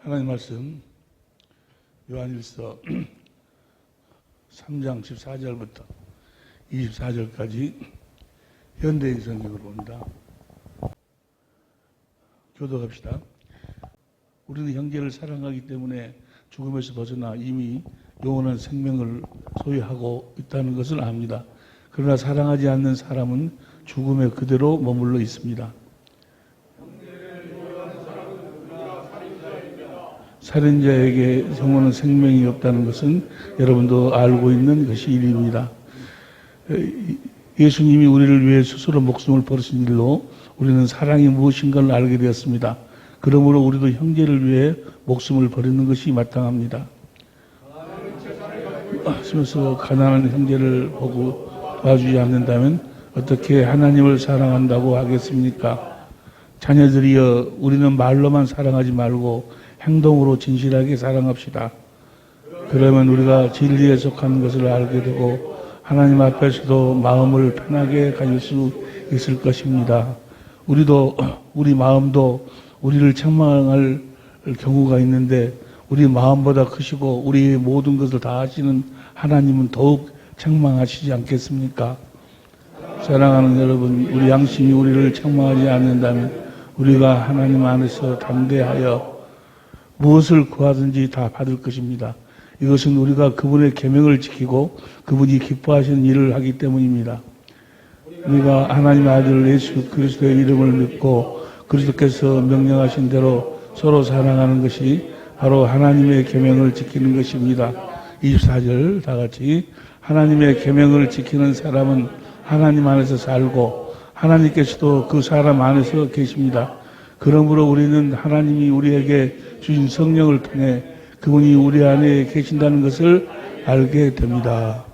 하나님 말씀 요한일서 3장 14절부터 24절까지 현대인 성경으로 봅니다. 교독합시다. 우리는 형제를 사랑하기 때문에 죽음에서 벗어나 이미 영원한 생명을 소유하고 있다는 것을 압니다. 그러나 사랑하지 않는 사람은 죽음에 그대로 머물러 있습니다. 살인자에게 영원한 생명이 없다는 것은 여러분도 알고 있는 것이 일입니다. 예수님이 우리를 위해 스스로 목숨을 버리신 일로 우리는 사랑이 무엇인가를 알게 되었습니다. 그러므로 우리도 형제를 위해 목숨을 버리는 것이 마땅합니다. 하시면서 가난한 형제를 보고 도와주지 않는다면 어떻게 하나님을 사랑한다고 하겠습니까? 자녀들이여, 우리는 말로만 사랑하지 말고 행동으로 진실하게 사랑합시다. 그러면 우리가 진리에 속한 것을 알게 되고 하나님 앞에서도 마음을 편하게 가질 수 있을 것입니다. 우리 마음도 우리를 책망할 경우가 있는데 우리 마음보다 크시고 우리의 모든 것을 다 하시는 하나님은 더욱 책망하시지 않겠습니까? 사랑하는 여러분, 우리 양심이 우리를 책망하지 않는다면 우리가 하나님 안에서 담대하여 무엇을 구하든지 다 받을 것입니다. 이것은 우리가 그분의 계명을 지키고 그분이 기뻐하시는 일을 하기 때문입니다. 우리가 하나님의 아들 예수 그리스도의 이름을 믿고 그리스도께서 명령하신 대로 서로 사랑하는 것이 바로 하나님의 계명을 지키는 것입니다. 24절 다 같이. 하나님의 계명을 지키는 사람은 하나님 안에서 살고 하나님께서도 그 사람 안에서 계십니다. 그러므로 우리는 하나님이 우리에게 주신 성령을 통해 그분이 우리 안에 계신다는 것을 알게 됩니다.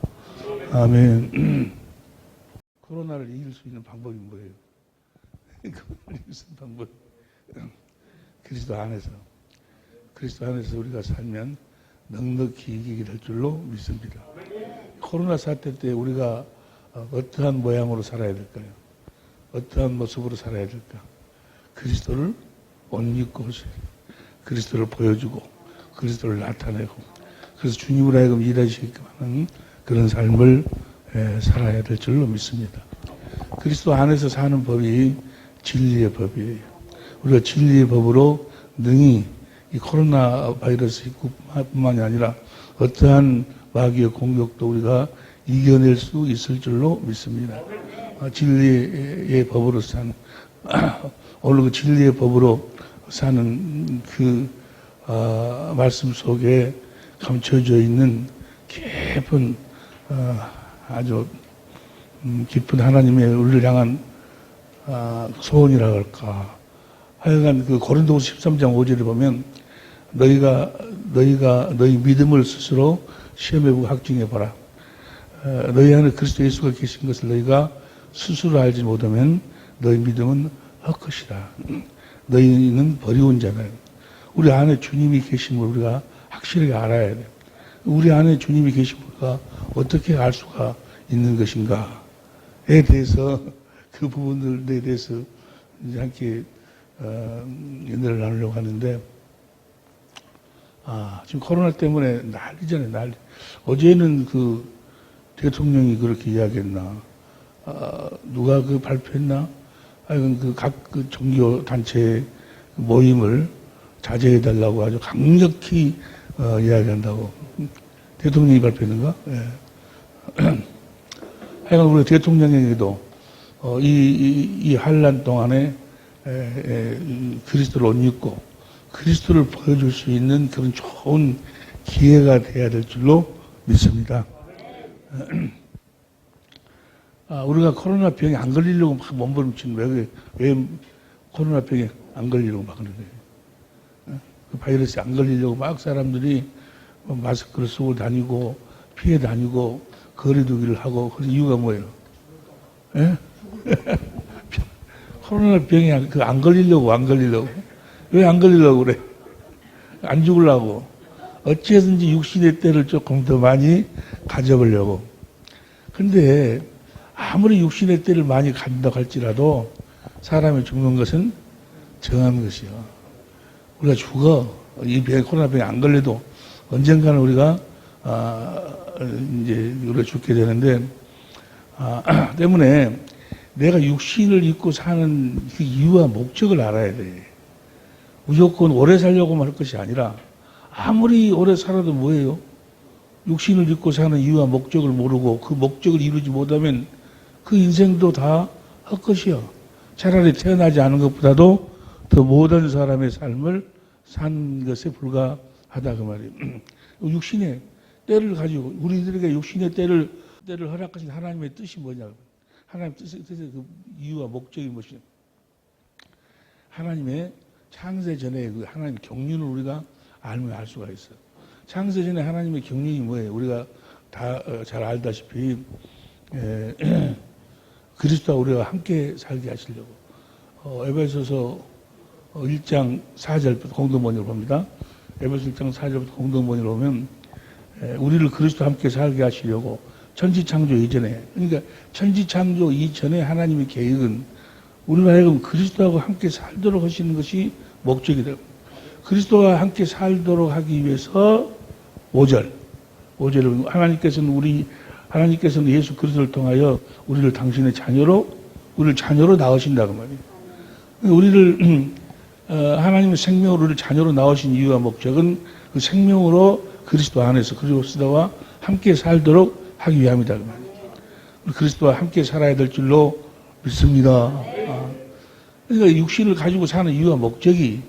아멘. 코로나를 이길 수 있는 방법이 뭐예요? 코로나를 이길 수 있는 방법. 그리스도 안에서 우리가 살면 넉넉히 이기게 될 줄로 믿습니다. 코로나 사태 때 우리가 어떠한 모양으로 살아야 될까요? 어떠한 모습으로 살아야 될까? 그리스도를 옷 입고 그리스도를 보여주고 그리스도를 나타내고 그래서 주님으로 하여금 일하시게끔 하는 그런 삶을 살아야 될 줄로 믿습니다. 그리스도 안에서 사는 법이 진리의 법이에요. 우리가 진리의 법으로 능히 이 코로나 바이러스 뿐만이 아니라 어떠한 마귀의 공격도 우리가 이겨낼 수 있을 줄로 믿습니다. 진리의 법으로 사는 오늘 그 진리의 법으로 사는 그 말씀 속에 감춰져 있는 깊은 아주 깊은 하나님의 우리를 향한 소원이라 할까. 하여간 그 고린도후서 13장 5절에 보면 너희 믿음을 스스로 시험해보고 확증해보라. 너희 안에 그리스도 예수가 계신 것을 너희가 스스로 알지 못하면 너희 믿음은 헛것이다. 너희는 버리운 자다. 우리 안에 주님이 계심을 우리가 확실하게 알아야 돼. 우리 안에 주님이 계심을 우리가 어떻게 알 수가 있는 것인가에 대해서 그 부분들에 대해서 이제 함께 연애를 나누려고 하는데 지금 코로나 때문에 난리잖아요. 난리. 어제는 그 대통령이 그렇게 이야기했나? 누가 그 발표했나? 하여간 각 종교 단체 모임을 자제해달라고 아주 강력히 이야기한다고. 대통령이 발표했는가? 예. 하여간 우리 대통령에게도 이 한란 동안에 그리스도를 옷 입고 그리스도를 보여줄 수 있는 그런 좋은 기회가 돼야 될 줄로 믿습니다. 우리가 코로나 병에 안 걸리려고 막 몸부림치는 왜 코로나 병에 안 걸리려고 막 그러는 거예요? 그 바이러스에 안 걸리려고 막 사람들이 마스크를 쓰고 다니고 피해 다니고 거리두기를 하고 그런 이유가 뭐예요? 예? 코로나 병에 안 걸리려고 왜 안 걸리려고 그래? 안 죽으려고. 어찌해서든지 육신의 때를 조금 더 많이 가져보려고. 근데 아무리 육신의 때를 많이 간다고 할지라도 사람이 죽는 것은 정한 것이요. 우리가 죽어. 이 코로나 병에 안 걸려도 언젠가는 우리가 이제 우리가 죽게 되는데 때문에 내가 육신을 입고 사는 그 이유와 목적을 알아야 돼. 무조건 오래 살려고만 할 것이 아니라 아무리 오래 살아도 뭐예요? 육신을 입고 사는 이유와 목적을 모르고 그 목적을 이루지 못하면 그 인생도 다 헛것이야. 차라리 태어나지 않은 것보다도 더 모든 사람의 삶을 산 것에 불과하다 그 말이에요. 육신의 때를 가지고 우리들에게 육신의 때를 허락하신 하나님의 뜻이 뭐냐? 하나님 뜻의 그 이유와 목적이 무엇이냐? 하나님의 창세 전에 그 하나님 경륜을 우리가 알면 알 수가 있어요. 창세 전에 하나님의 경륜이 뭐예요? 우리가 다 잘 알다시피 그리스도와 우리가 함께 살게 하시려고 에베소서 1장 4절부터 공동번역을 봅니다. 에베소 1장 4절부터 공동번역을 보면 우리를 그리스도와 함께 살게 하시려고 천지창조 이전에, 그러니까 천지창조 이전에 하나님의 계획은 우리가 하여금 그리스도하고 함께 살도록 하시는 것이 목적이 되고, 그리스도와 함께 살도록 하기 위해서 5절은 하나님께서는 예수 그리스도를 통하여 우리를 당신의 자녀로 낳으신다고 말이에요. 우리를 하나님의 생명으로 우리를 자녀로 낳으신 이유와 목적은 그 생명으로 그리스도 안에서 그리스도와 함께 살도록 하기 위함이다 그 말이에요. 그리스도와 함께 살아야 될 줄로 믿습니다. 그러니까 육신을 가지고 사는 이유와 목적이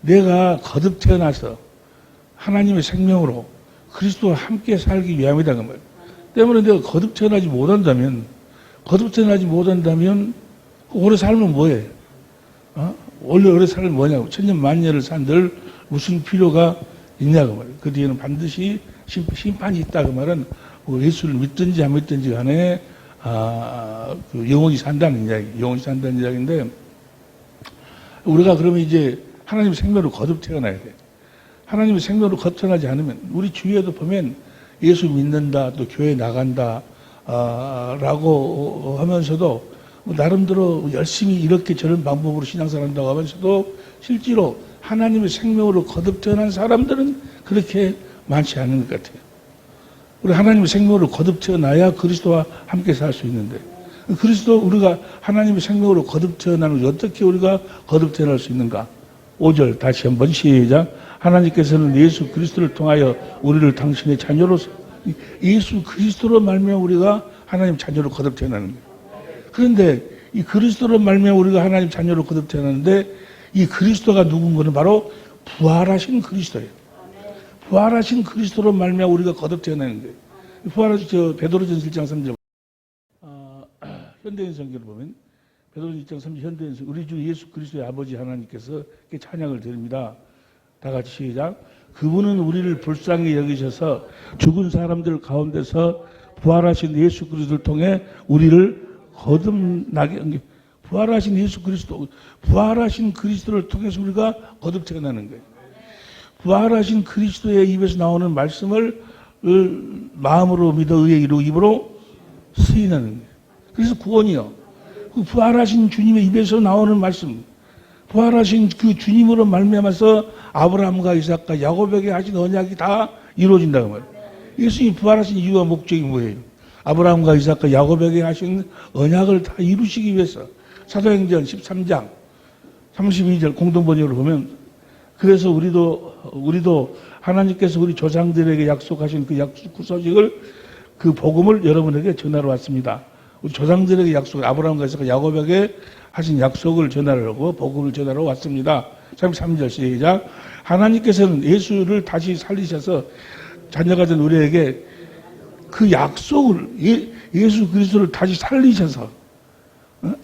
내가 거듭 태어나서 하나님의 생명으로 그리스도와 함께 살기 위함이다 그 말이에요. 때문에 내가 거듭 태어나지 못한다면 오래 살면 뭐해? 원래 오래 살면 뭐냐고. 천년 만년을 산들 무슨 필요가 있냐고 말이에요. 그 뒤에는 반드시 심판이 있다 그 말은 예수를 믿든지 안 믿든지 간에 그 영원히 산다는 이야기인데, 우리가 그러면 이제 하나님의 생명으로 거듭 태어나야 돼. 하나님의 생명으로 거듭 태어나지 않으면 우리 주위에도 보면 예수 믿는다, 또 교회 나간다, 라고 하면서도 나름대로 열심히 이렇게 저런 방법으로 신앙생활 한다고 하면서도 실제로 하나님의 생명으로 거듭 태어난 사람들은 그렇게 많지 않은 것 같아요. 우리 하나님의 생명으로 거듭 태어나야 그리스도와 함께 살 수 있는데, 우리가 하나님의 생명으로 거듭 태어나는 것이 어떻게 우리가 거듭 태어날 수 있는가? 5절 다시 한번 시작. 하나님께서는 예수 그리스도를 통하여 우리를 당신의 자녀로서, 예수 그리스도로 말미암아 우리가 하나님 자녀로 거듭 태어나는 거예요. 그런데 이 그리스도로 말미암아 우리가 하나님 자녀로 거듭 태어나는데, 이 그리스도가 누군가는 바로 부활하신 그리스도예요. 부활하신 그리스도로 말미암아 우리가 거듭 태어나는 거예요. 부활하신 베드로전서 1장 3절 현대인 성경을 보면 베드로전서 1장 3절 현대인 성경, 우리 주 예수 그리스도의 아버지 하나님께서 찬양을 드립니다. 다 같이 시작. 그분은 우리를 불쌍히 여기셔서 죽은 사람들 가운데서 부활하신 예수 그리스도를 통해 우리를 거듭나게, 부활하신 예수 그리스도, 부활하신 그리스도를 통해서 우리가 거듭 태어나는 거예요. 부활하신 그리스도의 입에서 나오는 말씀을 마음으로 믿어 의에 이루고 입으로 수인하는 거예요. 그래서 구원이요. 그 부활하신 주님의 입에서 나오는 말씀, 부활하신 그 주님으로 말미암아서 아브라함과 이삭과 야곱에게 하신 언약이 다 이루어진다고 말이에요. 예수님이 부활하신 이유와 목적이 뭐예요? 아브라함과 이삭과 야곱에게 하신 언약을 다 이루시기 위해서. 사도행전 13장 32절 공동번역으로 보면, 그래서 우리도 하나님께서 우리 조상들에게 약속하신 그 약속 소식을, 그 복음을 여러분에게 전하러 왔습니다. 우리 조상들에게 아브라함과 이삭과 야곱에게 하신 약속을 전하려고 복음을 전하러 왔습니다. 33절 시작. 하나님께서는 예수를 다시 살리셔서 자녀가 된 우리에게 그 약속을, 예수 그리스도를 다시 살리셔서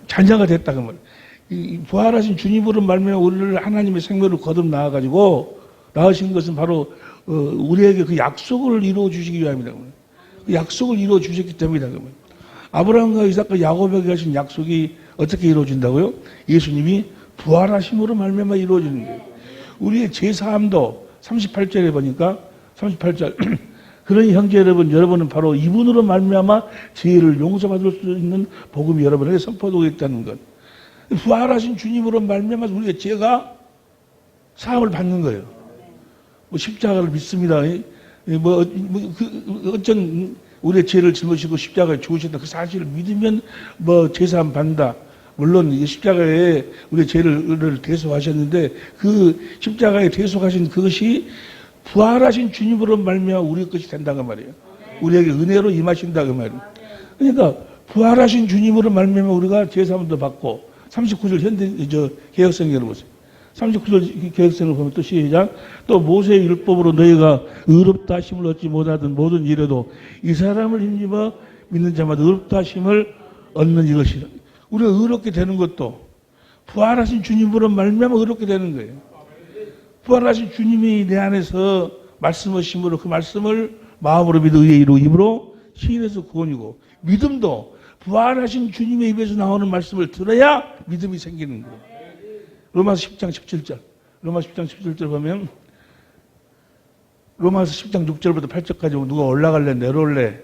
자녀가 됐다 그 말이에요. 부활하신 주님으로 말미암아 우리를 하나님의 생명으로 거듭 나와가지고 낳으신 것은 바로 우리에게 그 약속을 이루어 주시기 위함이다. 그 약속을 이루어 주셨기 때문이다. 아브라함과 이삭과 야곱에게 하신 약속이 어떻게 이루어진다고요? 예수님이 부활하심으로 말미암아 이루어지는 거예요. 우리의 제사함도 38절에 보니까 38절 그러니 형제 여러분은 바로 이분으로 말미암아 죄를 용서받을 수 있는 복음이 여러분에게 선포되고 있다는 것. 부활하신 주님으로 말미암아 우리의 죄가 사함을 받는 거예요. 뭐 십자가를 믿습니다. 어쩐 우리의 죄를 짊어지고 십자가에 죽으셨다. 그 사실을 믿으면 뭐 제사함 받는다. 물론 이 십자가에 우리의 죄를 대속하셨는데 그 십자가에 대속하신 그것이 부활하신 주님으로 말미암아 우리 것이 된다고 말이에요. 우리에게 은혜로 임하신다고 말이에요. 그러니까 부활하신 주님으로 말미암아 우리가 제사함도 받고 39절 개혁성경을 보세요. 39절 개혁성경을 보면 또 시작. 또 모세의 율법으로 너희가 의롭다 하심을 얻지 못하던 모든 일에도 이 사람을 힘입어 믿는 자마다 의롭다 하심을 얻는 이것이라. 우리가 의롭게 되는 것도 부활하신 주님으로 말미암아 의롭게 되는 거예요. 부활하신 주님이 내 안에서 말씀하심으로 그 말씀을 마음으로 믿어 의의 이로 입으로 시인해서 구원이고, 믿음도 부활하신 주님의 입에서 나오는 말씀을 들어야 믿음이 생기는 거예요. 로마서 10장 17절. 로마서 10장 17절 보면 로마서 10장 6절부터 8절까지 누가 올라갈래 내려올래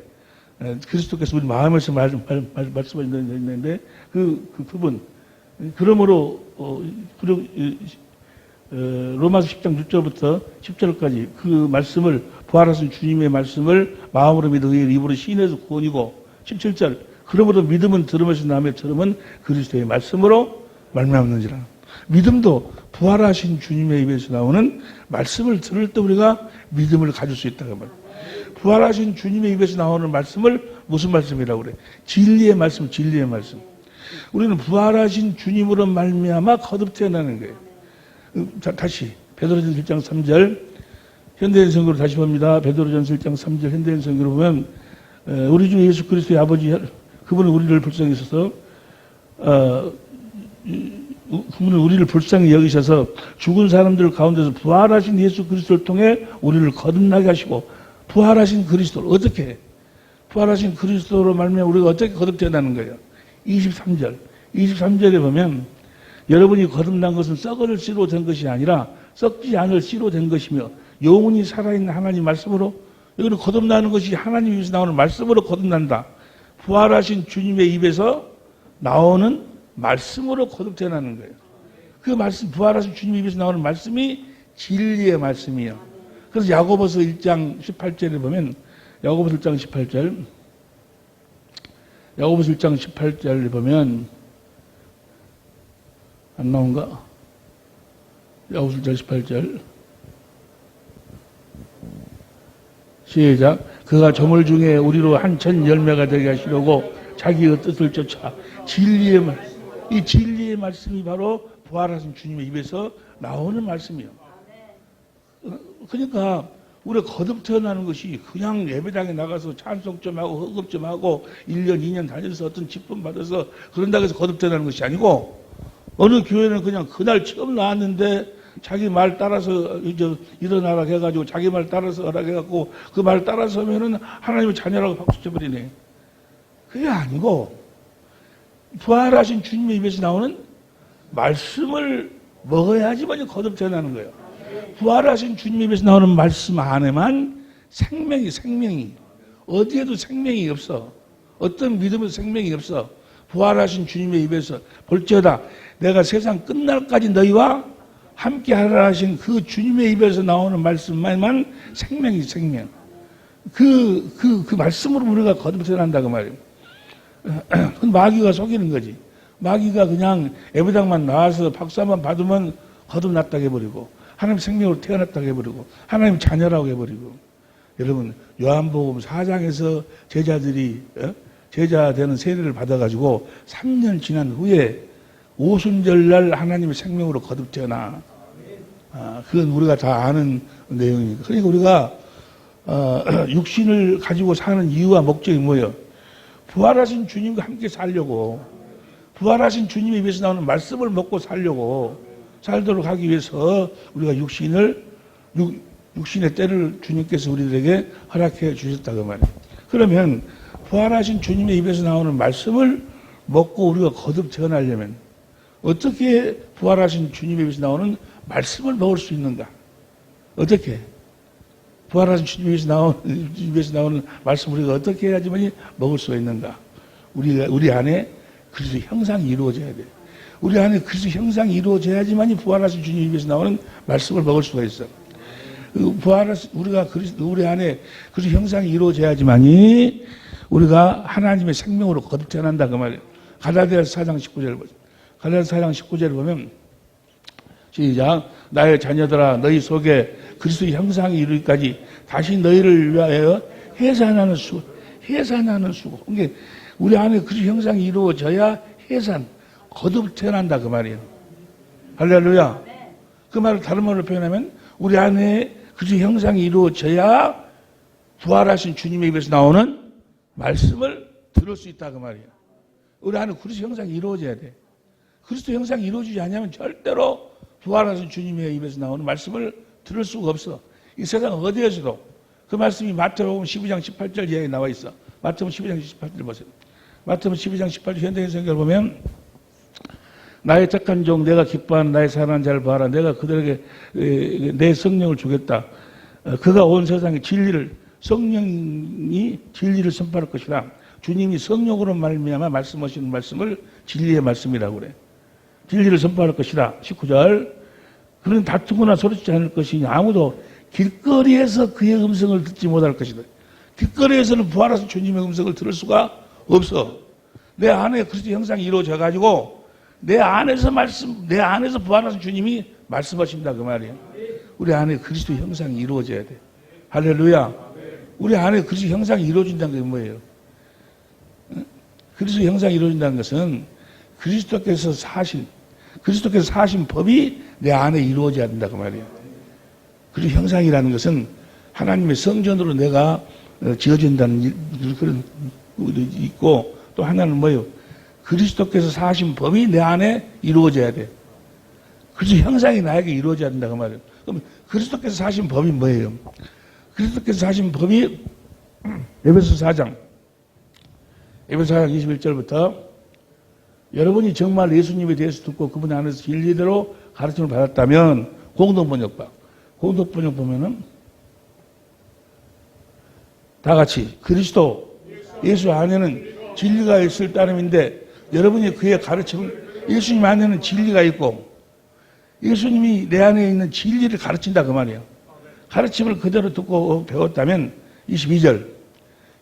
그리스도께서 우리 마음에서 말씀하셨는데 그 부분 그러므로 로마서 10장 6절부터 10절까지 그 말씀을 부활하신 주님의 말씀을 마음으로 믿어 의의 입으로 시인해서 구원이고, 17절 그러므로 믿음은 들음에서 남의 들음은 그리스도의 말씀으로 말미암는지라. 믿음도 부활하신 주님의 입에서 나오는 말씀을 들을 때 우리가 믿음을 가질 수 있다고 말이에요. 부활하신 주님의 입에서 나오는 말씀을 무슨 말씀이라고 그래? 진리의 말씀, 진리의 말씀. 우리는 부활하신 주님으로 말미암아 거듭 태어나는 거예요. 자, 다시 베드로전서 1장 3절 현대인성으로 다시 봅니다. 베드로전서 1장 3절 현대인성으로 보면 우리 주 예수 그리스도의 아버지 그분은 우리를 불쌍히 여기셔서 그분은 우리를 불쌍히 여기셔서 죽은 사람들 가운데서 부활하신 예수 그리스도를 통해 우리를 거듭나게 하시고, 부활하신 그리스도를 어떻게 해? 부활하신 그리스도로 말미암아 우리가 어떻게 거듭 태어나는 거예요? 23절에 보면 여러분이 거듭난 것은 썩을 씨로 된 것이 아니라 썩지 않을 씨로 된 것이며 영원히 살아있는 하나님 말씀으로, 여기는 거듭나는 것이 하나님 입에서 나오는 말씀으로 거듭난다. 부활하신 주님의 입에서 나오는 말씀으로 거듭 태어나는 거예요. 그 말씀, 부활하신 주님 입에서 나오는 말씀이 진리의 말씀이에요. 그래서 야고보서 1장 18절에 보면 야고보서 1장 18절에 보면 안 나온가? 야고보서 1장 18절 시작. 그가 저물 중에 우리로 한천 열매가 되게 하시려고 자기의 뜻을 쫓아 진리의 말씀, 이 진리의 말씀이 바로 부활하신 주님의 입에서 나오는 말씀이에요. 그러니까 우리가 거듭 태어나는 것이 그냥 예배당에 나가서 찬송 좀 하고 헌금 좀 하고 1년 2년 다녀서 어떤 직분 받아서 그런다고 해서 거듭 태어나는 것이 아니고, 어느 교회는 그냥 그날 처음 나왔는데 자기 말 따라서 이제 일어나라 해가지고 자기 말 따라서 하라 해갖고 그 말 따라서 하면은 하나님의 자녀라고 박수 쳐버리네. 그게 아니고 부활하신 주님의 입에서 나오는 말씀을 먹어야지만 거듭 태어나는 거예요. 부활하신 주님의 입에서 나오는 말씀 안에만 생명이 어디에도 생명이 없어. 어떤 믿음에도 생명이 없어. 부활하신 주님의 입에서 볼지어다 내가 세상 끝날까지 너희와 함께 하라 하신 그 주님의 입에서 나오는 말씀만 생명이 생명. 그 말씀으로 우리가 거듭 태어난다고 말이에요. 그건 마귀가 속이는 거지. 마귀가 그냥 예배당만 나와서 박수만 받으면 거듭났다고 해버리고, 하나님 생명으로 태어났다고 해버리고, 하나님 자녀라고 해버리고. 여러분, 요한복음 4장에서 제자들이 제자 되는 세례를 받아가지고 3년 지난 후에 오순절날 하나님의 생명으로 거듭 태어나. 그건 우리가 다 아는 내용이니까. 그러니까 우리가 육신을 가지고 사는 이유와 목적이 뭐예요? 부활하신 주님과 함께 살려고, 부활하신 주님의 입에서 나오는 말씀을 먹고 살도록 하기 위해서 우리가 육신의 때를 주님께서 우리들에게 허락해 주셨다고 말이에요. 그러면 부활하신 주님의 입에서 나오는 말씀을 먹고 우리가 거듭 태어나려면 어떻게 부활하신 주님의 입에서 나오는 말씀을 먹을 수 있는가? 어떻게? 부활하신 주님의 입에서 나오는 말씀을 우리가 어떻게 해야지만 먹을 수가 있는가? 우리 안에 그리스도 형상이 이루어져야 돼요. 우리 안에 그리스도 형상이 이루어져야지만 부활하신 주님 입에서 나오는 말씀을 먹을 수가 있어. 우리가 우리 안에 그리스도 형상이 이루어져야지만이 우리가 하나님의 생명으로 거듭 태어난다 그 말이에요. 갈라디아서 4장 19절을 보죠. 갈라디아서 4장 19절을 보면 시작. 나의 자녀들아 너희 속에 그리스도의 형상이 이루기까지 다시 너희를 위하여 해산하는 수고. 그러니까 우리 안에 그리스도 형상이 이루어져야 해산, 거듭 태어난다 그 말이에요. 할렐루야. 그 말을 다른 말로 표현하면 우리 안에 그리스도 형상이 이루어져야 부활하신 주님의 입에서 나오는 말씀을 들을 수 있다 그 말이에요. 우리 안에 그리스도 형상이 이루어져야 돼. 그리스도 형상이 이루어지지 않으면 절대로 부활하신 주님의 입에서 나오는 말씀을 들을 수가 없어. 이 세상 어디에서도 그 말씀이 마태복음 12장 18절 이하에 나와 있어. 마태복음 12장 18절 보세요. 마태복음 12장 18절 현대인 성경을 보면 나의 착한 종 내가 기뻐하는 나의 사랑하는 자를 봐라. 내가 그들에게 내 성령을 주겠다. 그가 온 세상에 성령이 진리를 선포할 것이다. 주님이 성령으로 말미암아 말씀하시는 말씀을 진리의 말씀이라고 그래. 진리를 선포할 것이다. 19절. 그런 다투거나 소리치지 않을 것이니 아무도 길거리에서 그의 음성을 듣지 못할 것이다. 길거리에서는 부활하신 주님의 음성을 들을 수가 없어. 내 안에 그리스도 형상이 이루어져 가지고 내 안에서 부활하신 주님이 말씀하신다 그 말이에요. 우리 안에 그리스도 형상이 이루어져야 돼. 할렐루야. 우리 안에 그리스도 형상이 이루어진다는 게 뭐예요? 그리스도 형상이 이루어진다는 것은 그리스도께서 사신 법이 내 안에 이루어져야 된다 그 말이에요. 그리고 형상이라는 것은 하나님의 성전으로 내가 지어진다는 그런 있고, 또 하나는 뭐예요? 그리스도께서 사신 법이 내 안에 이루어져야 돼. 그래서 형상이 나에게 이루어져야 된다 그 말이에요. 그럼 그리스도께서 사신 법이 뭐예요? 그리스도께서 사신 법이 에베소 4장 21절부터 여러분이 정말 예수님에 대해서 듣고 그분 안에서 진리대로 가르침을 받았다면 공동번역 보면은 다 같이 그리스도 예수 안에는 진리가 있을 따름인데 여러분이 그의 가르침을 예수님 안에는 진리가 있고 예수님이 내 안에 있는 진리를 가르친다 그 말이에요. 가르침을 그대로 듣고 배웠다면 22절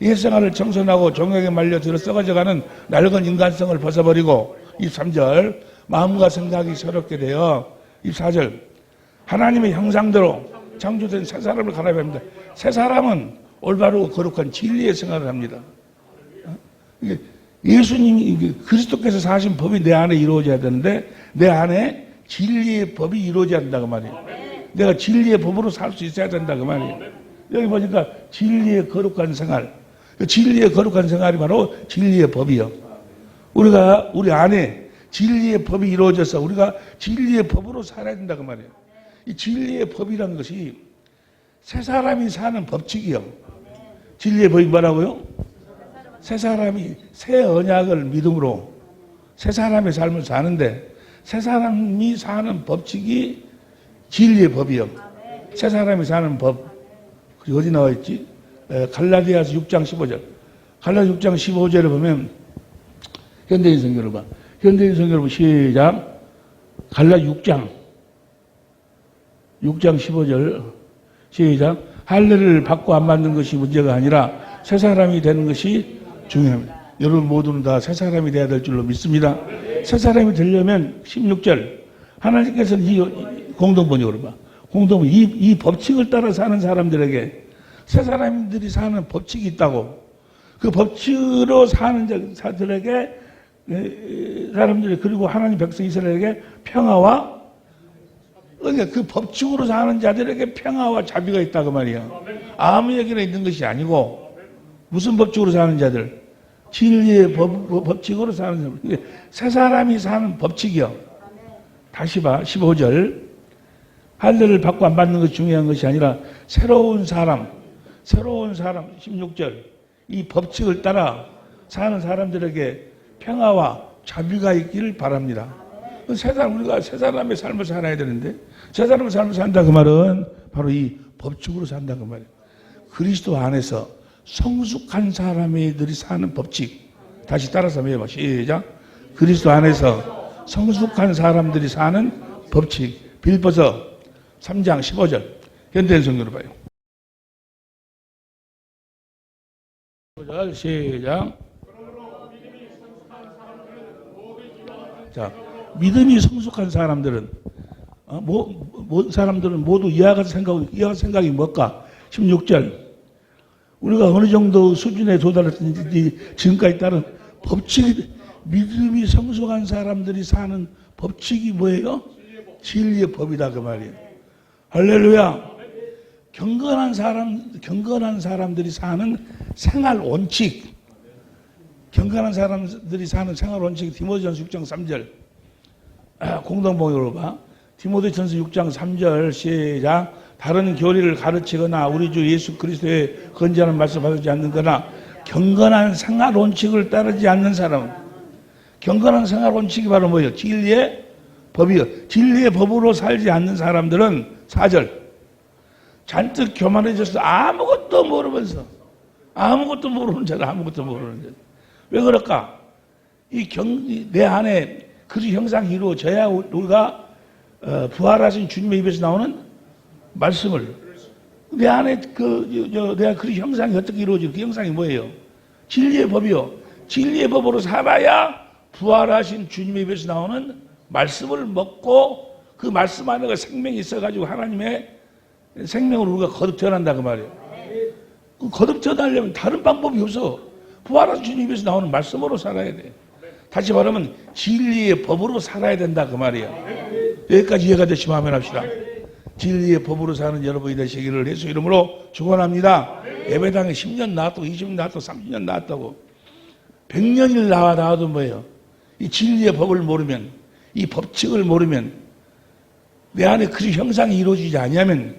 옛생활을 청산하고 종에게 말려 들어 썩어져가는 낡은 인간성을 벗어버리고 23절 마음과 생각이 새롭게 되어 24절 하나님의 형상대로 창조된 새 사람을 가라야 합니다. 새 사람은 올바르고 거룩한 진리의 생활을 합니다. 예수님이 그리스도께서 사신 법이 내 안에 이루어져야 되는데 내 안에 진리의 법이 이루어져야 된다고 말이에요. 내가 진리의 법으로 살 수 있어야 된다고 말이에요. 여기 보니까 진리의 거룩한 생활, 진리의 거룩한 생활이 바로 진리의 법이요. 우리가 우리 안에 진리의 법이 이루어져서 우리가 진리의 법으로 살아야 된다고 말이에요. 이 진리의 법이라는 것이 새 사람이 사는 법칙이요. 진리의 법이 뭐라고요? 새 사람이 새 언약을 믿음으로 새 사람의 삶을 사는데 새 사람이 사는 법칙이 진리의 법이요. 새 사람이 사는 법. 그리고 어디 나와 있지? 갈라디아서 6장 15절. 갈라디아 6장 15절에 보면 현대인 성경을 봐. 현대인 성경을 보면 시작. 갈라디아 6장 15절 시작. 할례를 받고 안 받는 것이 문제가 아니라 새 사람이 되는 것이 중요합니다. 여러분 모두는 다 새 사람이 돼야 될 줄로 믿습니다. 새 사람이 되려면 16절 하나님께서는 이 공동번역으로 봐. 이 법칙을 따라 사는 사람들에게 새 사람들이 사는 법칙이 있다고. 그 법칙으로 사는 자들에게 사람들이 그리고 하나님 백성 이스라엘에게 평화와 그러니까 그 법칙으로 사는 자들에게 평화와 자비가 있다고 말이야. 아무 얘기나 있는 것이 아니고 무슨 법칙으로 사는 자들? 진리의 법칙으로 사는 자들. 새 사람이 사는 법칙이요. 다시 봐. 15절. 할례를 받고 안 받는 것이 중요한 것이 아니라 새로운 사람 16절. 이 법칙을 따라 사는 사람들에게 평화와 자비가 있기를 바랍니다. 우리가 새 사람의 삶을 살아야 되는데 새 사람의 삶을 산다 그 말은 바로 이 법칙으로 산다 그 말이에요. 그리스도 안에서 성숙한 사람들이 사는 법칙. 다시 따라서 해봐. 시작. 그리스도 안에서 성숙한 사람들이 사는 법칙. 빌보서 3장 15절. 현대인 성경으로 봐요. 시작. 자, 믿음이 성숙한 사람들은 사람들은 모두 이와 같은 생각이 뭘까? 16절. 우리가 어느 정도 수준에 도달했든지 지금까지 따른 법칙이, 믿음이 성숙한 사람들이 사는 법칙이 뭐예요? 진리의 법이다 그 말이에요. 할렐루야. 경건한 사람들이 사는 생활 원칙. 경건한 사람들이 사는 생활 원칙. 디모데전서 6장 3절. 공동봉역으로 봐. 디모데전서 6장 3절 시작. 다른 교리를 가르치거나 우리 주 예수 그리스도의 건전한 말씀을 받지 않는 거나 경건한 생활 원칙을 따르지 않는 사람은, 경건한 생활 원칙이 바로 뭐예요? 진리의 법이요. 진리의 법으로 살지 않는 사람들은 4절. 잔뜩 교만해져서 아무것도 모르면서, 아무것도 모르는 자다. 아무것도 모르는 자다. 왜 그럴까? 내 안에 그리스도 형상이 이루어져야 우리가 부활하신 주님의 입에서 나오는 말씀을, 내 안에 내가 그리스도 형상이 어떻게 이루어지는 그 형상이 뭐예요? 진리의 법이요. 진리의 법으로 살아야 부활하신 주님의 입에서 나오는 말씀을 먹고 그 말씀 안에 생명이 있어가지고 하나님의 생명으로 우리가 거듭 태어난다 그 말이에요. 거듭 태어나려면 다른 방법이 없어. 부활하신 주님 입에서 나오는 말씀으로 살아야 돼. 다시 말하면 진리의 법으로 살아야 된다 그 말이에요. 여기까지 이해가 되시면 아멘 합시다. 진리의 법으로 사는 여러분이 되시기를 예수 이름으로 축원합니다. 예배당에 10년 나왔다고 20년 나왔다고 30년 나왔다고 100년을 나와도 뭐예요? 이 진리의 법을 모르면, 이 법칙을 모르면, 내 안에 그 형상이 이루어지지 않으면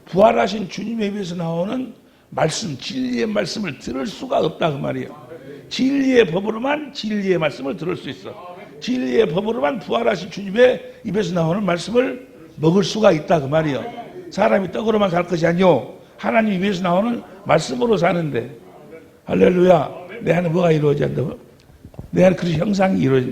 부활하신 주님에 비해서 나오는 말씀, 진리의 말씀을 들을 수가 없다 그 말이에요. 진리의 법으로만 진리의 말씀을 들을 수 있어. 진리의 법으로만 부활하신 주님의 입에서 나오는 말씀을 먹을 수가 있다 그 말이에요. 사람이 떡으로만 살 것이 아니요 하나님 입에서 나오는 말씀으로 사는데, 할렐루야. 내 안에 뭐가 이루어져야 한다고? 내 안에 그리스도 형상이 이루어져.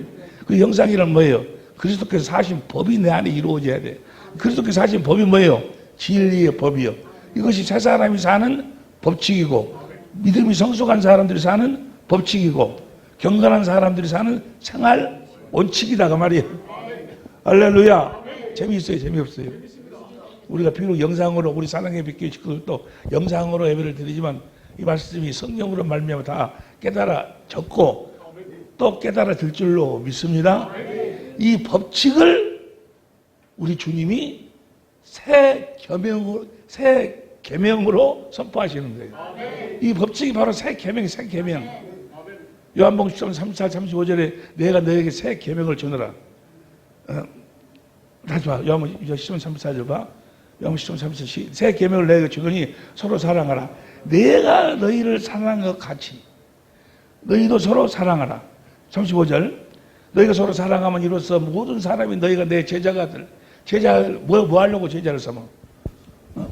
그 형상이란 뭐예요? 그리스도께서 사신 법이 내 안에 이루어져야 돼. 그리스도께서 사신 법이 뭐예요? 진리의 법이요. 이것이 새 사람이 사는 법칙이고, 믿음이 성숙한 사람들이 사는 법칙이고, 경건한 사람들이 사는 생활 원칙이다 그 말이에요. 할렐루야. 재미있어요? 재미없어요? 우리가 비록 영상으로 우리 사랑의 빛교회 식구들도 영상으로 예배를 드리지만 이 말씀이 성령으로 말미암아 다 깨달아졌고 또 깨달아질 줄로 믿습니다. 이 법칙을 우리 주님이 새 계명으로 선포하시는 거예요. 이 법칙이 바로 새 계명, 새 계명. 요한복음 13, 34, 35절에 내가 너에게 새 계명을 주노라. 다시 봐. 요한복음 13, 34절 봐. 요한복음 13, 34절. 새 계명을 너에게 주노니 서로 사랑하라. 내가 너희를 사랑한 것 같이 너희도 서로 사랑하라. 35절. 너희가 서로 사랑하면 이로써 모든 사람이 너희가 내 제자가 될. 제자를 뭐 하려고 제자를 삼아?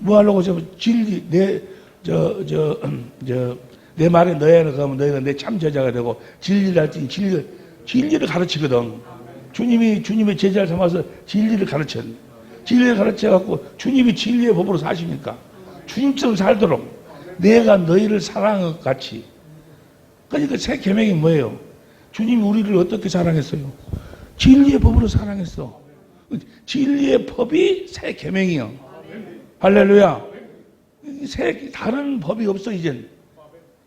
뭐 하려고 진리 내 말에 너희를 가면 너희가 내 참 제자가 되고 진리를 할 때 진리를 가르치거든. 주님의 제자를 삼아서 진리를 가르쳐. 진리를 가르쳐 갖고 주님이 진리의 법으로 사시니까 주님처럼 살도록 내가 너희를 사랑한 것 같이. 그러니까 새 계명이 뭐예요? 주님이 우리를 어떻게 사랑했어요? 진리의 법으로 사랑했어. 진리의 법이 새 계명이요. 할렐루야. 다른 법이 없어 이젠.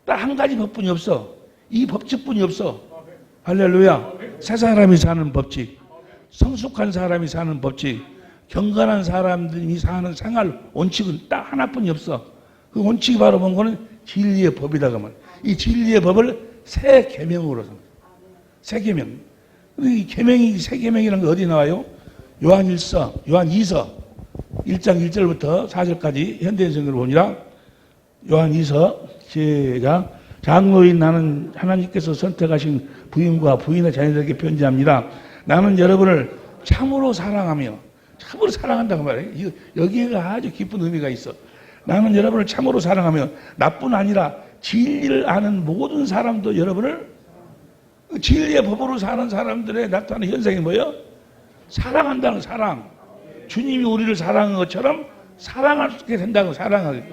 딱 한 가지 법뿐이 없어. 이 법칙뿐이 없어. 할렐루야. 새 사람이 사는 법칙, 성숙한 사람이 사는 법칙, 경건한 사람들이 사는 생활 원칙은 딱 하나뿐이 없어. 그 원칙이 바로 뭔가는 진리의 법이다 그러면 이 진리의 법을 새 계명으로 새 계명. 이 계명이 새 계명이라는 게 어디 나와요? 요한 2서 1장 1절부터 4절까지 현대인 성경을 보니라. 요한 2서 시작. 장로인 나는 하나님께서 선택하신 부인과 부인의 자녀들에게 편지합니다. 나는 여러분을 참으로 사랑하며 참으로 사랑한다 그 말이에요. 여기가 아주 깊은 의미가 있어. 나는 여러분을 참으로 사랑하며 나뿐 아니라 진리를 아는 모든 사람도 여러분을 진리의 법으로 사는 사람들의 나타나는 현상이 뭐예요? 사랑한다는 사랑. 주님이 우리를 사랑한 것처럼 사랑할 수 있게 된다고, 사랑하게.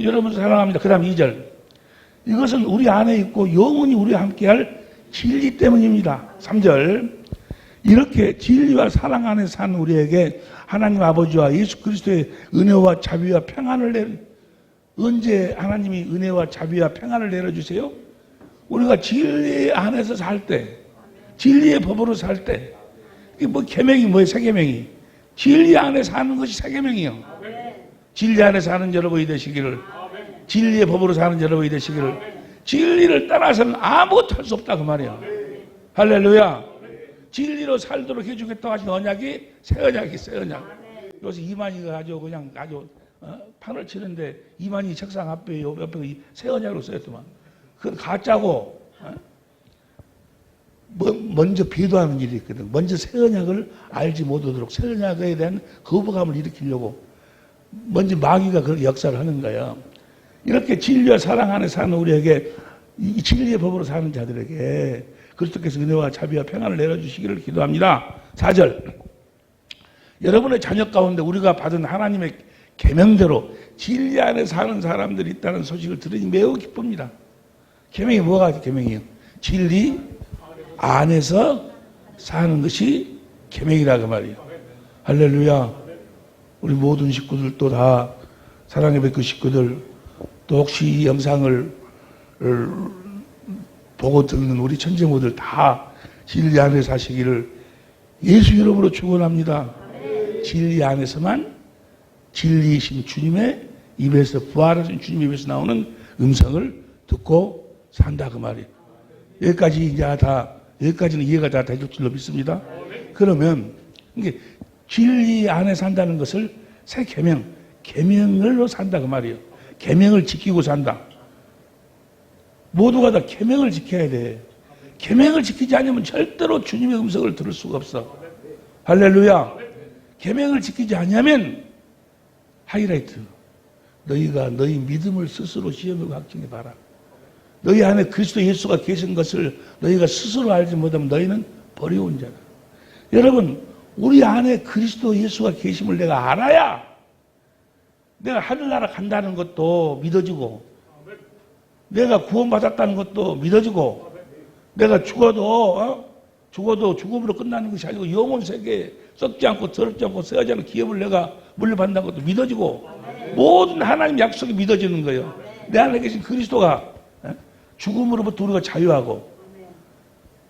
여러분 사랑합니다. 그 다음 2절. 이것은 우리 안에 있고 영원히 우리와 함께할 진리 때문입니다. 3절. 이렇게 진리와 사랑 안에 산 우리에게 하나님 아버지와 예수 그리스도의 은혜와 자비와 평안을 언제 하나님이 은혜와 자비와 평안을 내려주세요? 우리가 진리 안에서 살 때, 진리의 법으로 살 때, 이게 뭐 계명이 뭐예요? 새 계명이. 진리 안에 사는 것이 새 계명이요. 진리 안에 사는 여러분이 되시기를, 진리의 법으로 사는 여러분이 되시기를, 진리를 따라서는 아무것도 할 수 없다 그 말이야. 할렐루야. 진리로 살도록 해주겠다고 하신 언약이 새 언약이 새 언약. 요새 이만희가 아주 그냥 아주 판을 치는데 이만희 책상 앞에 옆에 새 언약으로 써였더만. 그건 가짜고. 먼저 배도하는 일이 있거든. 먼저 새 언약을 알지 못하도록 새 언약에 대한 거부감을 일으키려고 먼저 마귀가 그런 역사를 하는 거예요. 이렇게 진리와 사랑 안에 사는 우리에게, 이 진리의 법으로 사는 자들에게 그리스도께서 은혜와 자비와 평안을 내려주시기를 기도합니다. 4절. 여러분의 자녀 가운데 우리가 받은 하나님의 계명대로 진리 안에 사는 사람들이 있다는 소식을 들으니 매우 기쁩니다. 계명이 뭐가 계명이에요? 진리 안에서 사는 것이 계명이라 그 말이에요. 할렐루야. 우리 모든 식구들도 다, 사랑의 백그 식구들, 또 혹시 이 영상을 보고 듣는 우리 천재모들 다 진리 안에 사시기를 예수 이름으로 축원합니다. 진리 안에서만 진리이신 주님의 입에서, 부활하신 주님의 입에서 나오는 음성을 듣고 산다 그 말이에요. 여기까지 이제 여기까지는 이해가 다 되실 줄로 믿습니다. 그러면 이게 진리 안에 산다는 것을 새 계명으로 산다 그 말이에요. 계명을 지키고 산다. 모두가 다 계명을 지켜야 돼. 계명을 지키지 않으면 절대로 주님의 음성을 들을 수가 없어. 할렐루야. 계명을 지키지 않으면 하이라이트. 너희가 너희 믿음을 스스로 시험하고 확증해 봐라. 너희 안에 그리스도 예수가 계신 것을 너희가 스스로 알지 못하면 너희는 버려온 자다. 여러분, 우리 안에 그리스도 예수가 계심을 내가 알아야 내가 하늘나라 간다는 것도 믿어지고, 내가 구원받았다는 것도 믿어지고, 내가 죽어도 죽음으로 끝나는 것이 아니고 영혼 세계에 썩지 않고 더럽지 않고 쇠하지 않은 기업을 내가 물려받는다는 것도 믿어지고, 모든 하나님 약속이 믿어지는 거예요. 내 안에 계신 그리스도가 죽음으로부터 우리가 자유하고,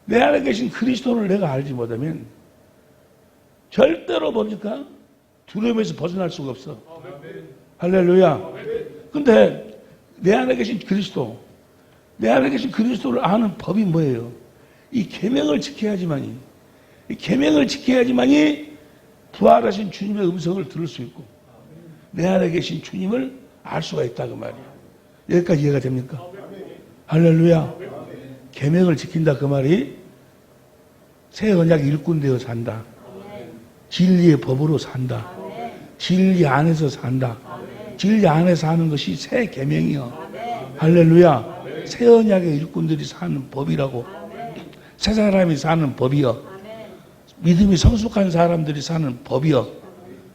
내 안에 계신 그리스도를 내가 알지 못하면 절대로 보니까 두려움에서 벗어날 수가 없어. 할렐루야. 근데 내 안에 계신 그리스도, 내 안에 계신 그리스도를 아는 법이 뭐예요? 이 계명을 지켜야지만이, 이 계명을 지켜야지만이 부활하신 주님의 음성을 들을 수 있고 내 안에 계신 주님을 알 수가 있다 그 말이에요. 여기까지 이해가 됩니까? 할렐루야. 계명을 지킨다 그 말이 새 언약 일꾼 되어 산다. 진리의 법으로 산다. 진리 안에서 산다. 진리 안에 사는 것이 새 계명이요. 할렐루야. 새 언약의 일꾼들이 사는 법이라고. 새 사람이 사는 법이요. 믿음이 성숙한 사람들이 사는 법이요.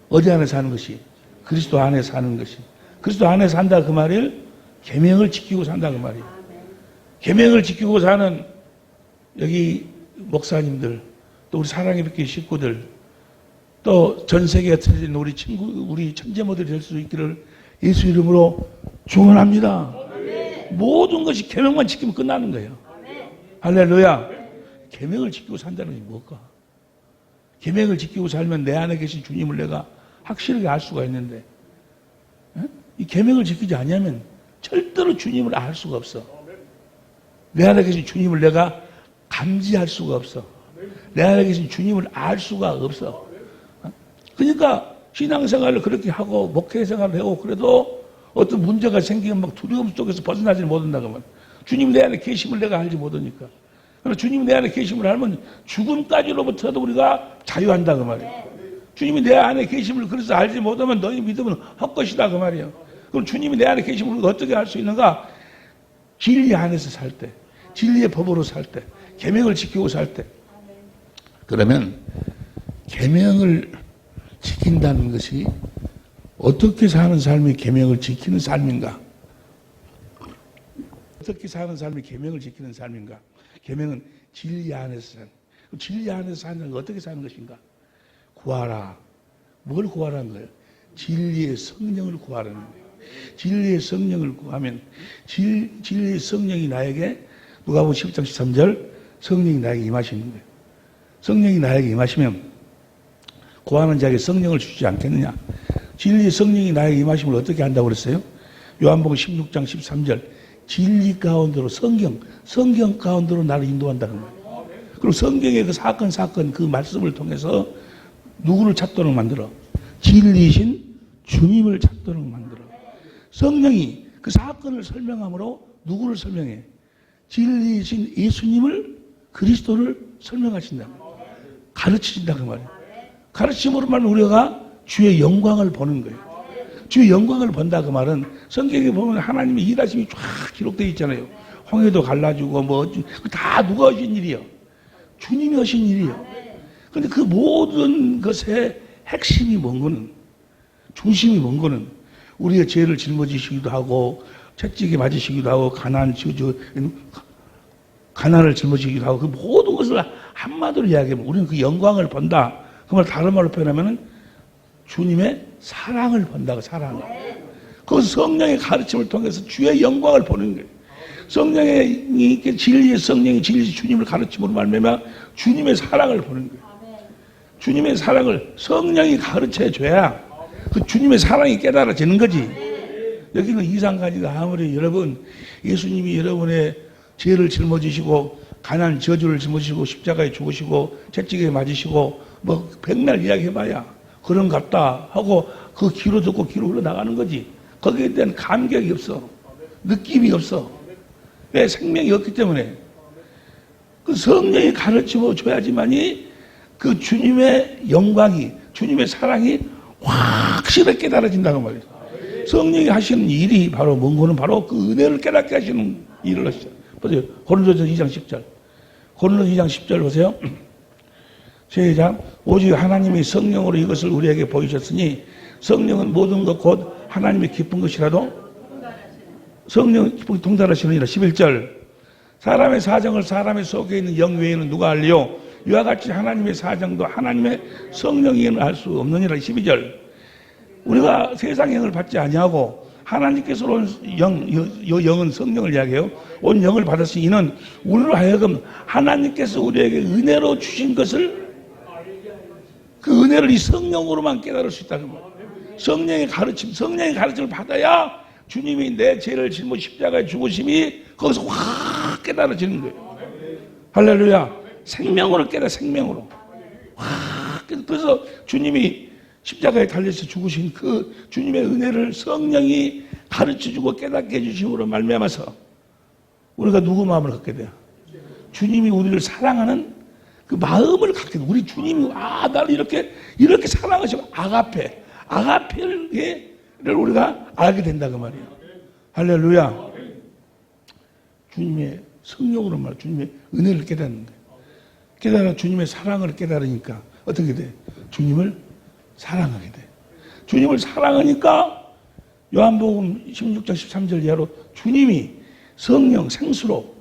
어디 안에 사는 것이? 그리스도 안에 사는 것이. 그리스도 안에 산다 그 말을 계명을 지키고 산다 그 말이에요. 계명을 지키고 사는 여기 목사님들, 또 우리 사랑의 백기 식구들, 또 전 세계에 틀린 우리 친구, 우리 천재모들이 될 수 있기를 예수 이름으로 축원합니다. 모든 것이 계명만 지키면 끝나는 거예요. 할렐루야. 계명을 지키고 산다는 게 뭘까? 계명을 지키고 살면 내 안에 계신 주님을 내가 확실하게 알 수가 있는데, 이 계명을 지키지 않으면 절대로 주님을 알 수가 없어. 내 안에 계신 주님을 내가 감지할 수가 없어. 내 안에 계신 주님을 알 수가 없어. 그러니까 신앙생활을 그렇게 하고 목회생활을 하고 그래도 어떤 문제가 생기면 막 두려움 속에서 벗어나지 못한다고 말이야. 주님 내 안에 계심을 내가 알지 못하니까. 그러나 주님 내 안에 계심을 알면 죽음까지로부터도 우리가 자유한다 그 말이야. 주님이 내 안에 계심을 그래서 알지 못하면 너희 믿음은 헛것이다 그 말이에요. 그럼 주님이 내 안에 계심을 어떻게 알 수 있는가? 진리 안에서 살 때, 진리의 법으로 살 때, 계명을 지키고 살 때. 그러면 계명을 지킨다는 것이 어떻게 사는 삶이 계명을 지키는 삶인가? 어떻게 사는 삶이 계명을 지키는 삶인가? 계명은 진리 안에서 사는. 진리 안에서 사는 건 어떻게 사는 것인가? 구하라. 뭘 구하라는 거예요? 진리의 성령을 구하라는 거예요. 진리의 성령을 구하면 진리의 성령이 나에게 누가복음 10장 13절 성령이 나에게 임하시는 거예요. 성령이 나에게 임하시면 구하는 자에게 성령을 주지 않겠느냐? 진리의 성령이 나에게 임하심을 어떻게 한다고 그랬어요? 요한복음 16장 13절 진리 가운데로 성경 가운데로 나를 인도한다는 거예요. 그리고 성경의 그 사건 그 말씀을 통해서 누구를 찾도록 만들어? 진리이신 주님을 찾도록 만들어. 성령이 그 사건을 설명함으로 누구를 설명해? 진리이신 예수님을 그리스도를 설명하신다. 가르치신다 그 말이에요. 가르침으로 말하면 우리가 주의 영광을 보는 거예요. 주의 영광을 본다 그 말은 성경에 보면 하나님의 일하심이 쫙 기록되어 있잖아요. 홍해도 갈라주고 뭐 다 누가 하신 일이요? 주님이 하신 일이요. 그런데 그 모든 것의 핵심이 뭔 거는, 중심이 뭔 거는 우리의 죄를 짊어지시기도 하고 채찍에 맞으시기도 하고 가난을 짊어지기도 하고 그 모든 것을 한마디로 이야기하면 우리는 그 영광을 본다. 그 말 다른 말로 표현하면 주님의 사랑을 본다고. 사랑을. 그 성령의 가르침을 통해서 주의 영광을 보는 거예요. 성령의 진리의 성령이 진리 주님을 가르침으로 말미암아 주님의 사랑을 보는 거예요. 주님의 사랑을 성령이 가르쳐 줘야 그 주님의 사랑이 깨달아지는 거지. 여기는 이상가지가 아무리 여러분 예수님이 여러분의 죄를 짊어지시고 가난 저주를 짊어지시고 십자가에 죽으시고 채찍에 맞으시고 뭐 백날 이야기해봐야 그런갑다 하고 그 귀로 듣고 귀로 흘러나가는 거지. 거기에 대한 감격이 없어. 느낌이 없어. 왜? 생명이 없기 때문에. 그 성령이 가르쳐 줘야지만이 그 주님의 영광이, 주님의 사랑이 확실하게 깨달아진다는 말이에요. 성령이 하시는 일이 바로 뭔고는 바로 그 은혜를 깨닫게 하시는 일을 하시죠. 보세요. 고린도전서 2장 10절. 고린도전서 2장 10절 보세요. 시작. 오직 하나님이 성령으로 이것을 우리에게 보이셨으니 성령은 모든 것 곧 하나님의 기쁜 것이라도 성령 기쁨이 통달하시느니라. 11절. 사람의 사정을 사람의 속에 있는 영 외에는 누가 알리요? 이와 같이 하나님의 사정도 하나님의 성령에는 알 수 없느니라. 12절. 우리가 세상 영을 받지 아니하고 하나님께서 온 영, 이 영은 성령을 이야기해요. 온 영을 받았으니 이는 우리로 하여금 하나님께서 우리에게 은혜로 주신 것을 그 은혜를 이 성령으로만 깨달을 수 있다는 거예요. 성령의 가르침을 받아야 주님이 내 죄를 짊어 십자가에 죽으심이 거기서 확 깨달아지는 거예요. 할렐루야. 생명으로 깨달아, 생명으로. 확. 그래서 주님이 십자가에 달려서 죽으신 그 주님의 은혜를 성령이 가르쳐주고 깨닫게 해주심으로 말미암아서 우리가 누구 마음을 갖게 돼요? 주님이 우리를 사랑하는 그 마음을 갖게 돼요. 우리 주님이 나를 이렇게 사랑하시고 아가페를 우리가 알게 된다 그 말이에요. 할렐루야. 주님의 성령으로 말, 주님의 은혜를 깨닫는 거예요. 깨달아 주님의 사랑을 깨달으니까 어떻게 돼? 주님을 사랑하게 돼. 주님을 사랑하니까 요한복음 16장 13절 이하로 주님이 성령 생수로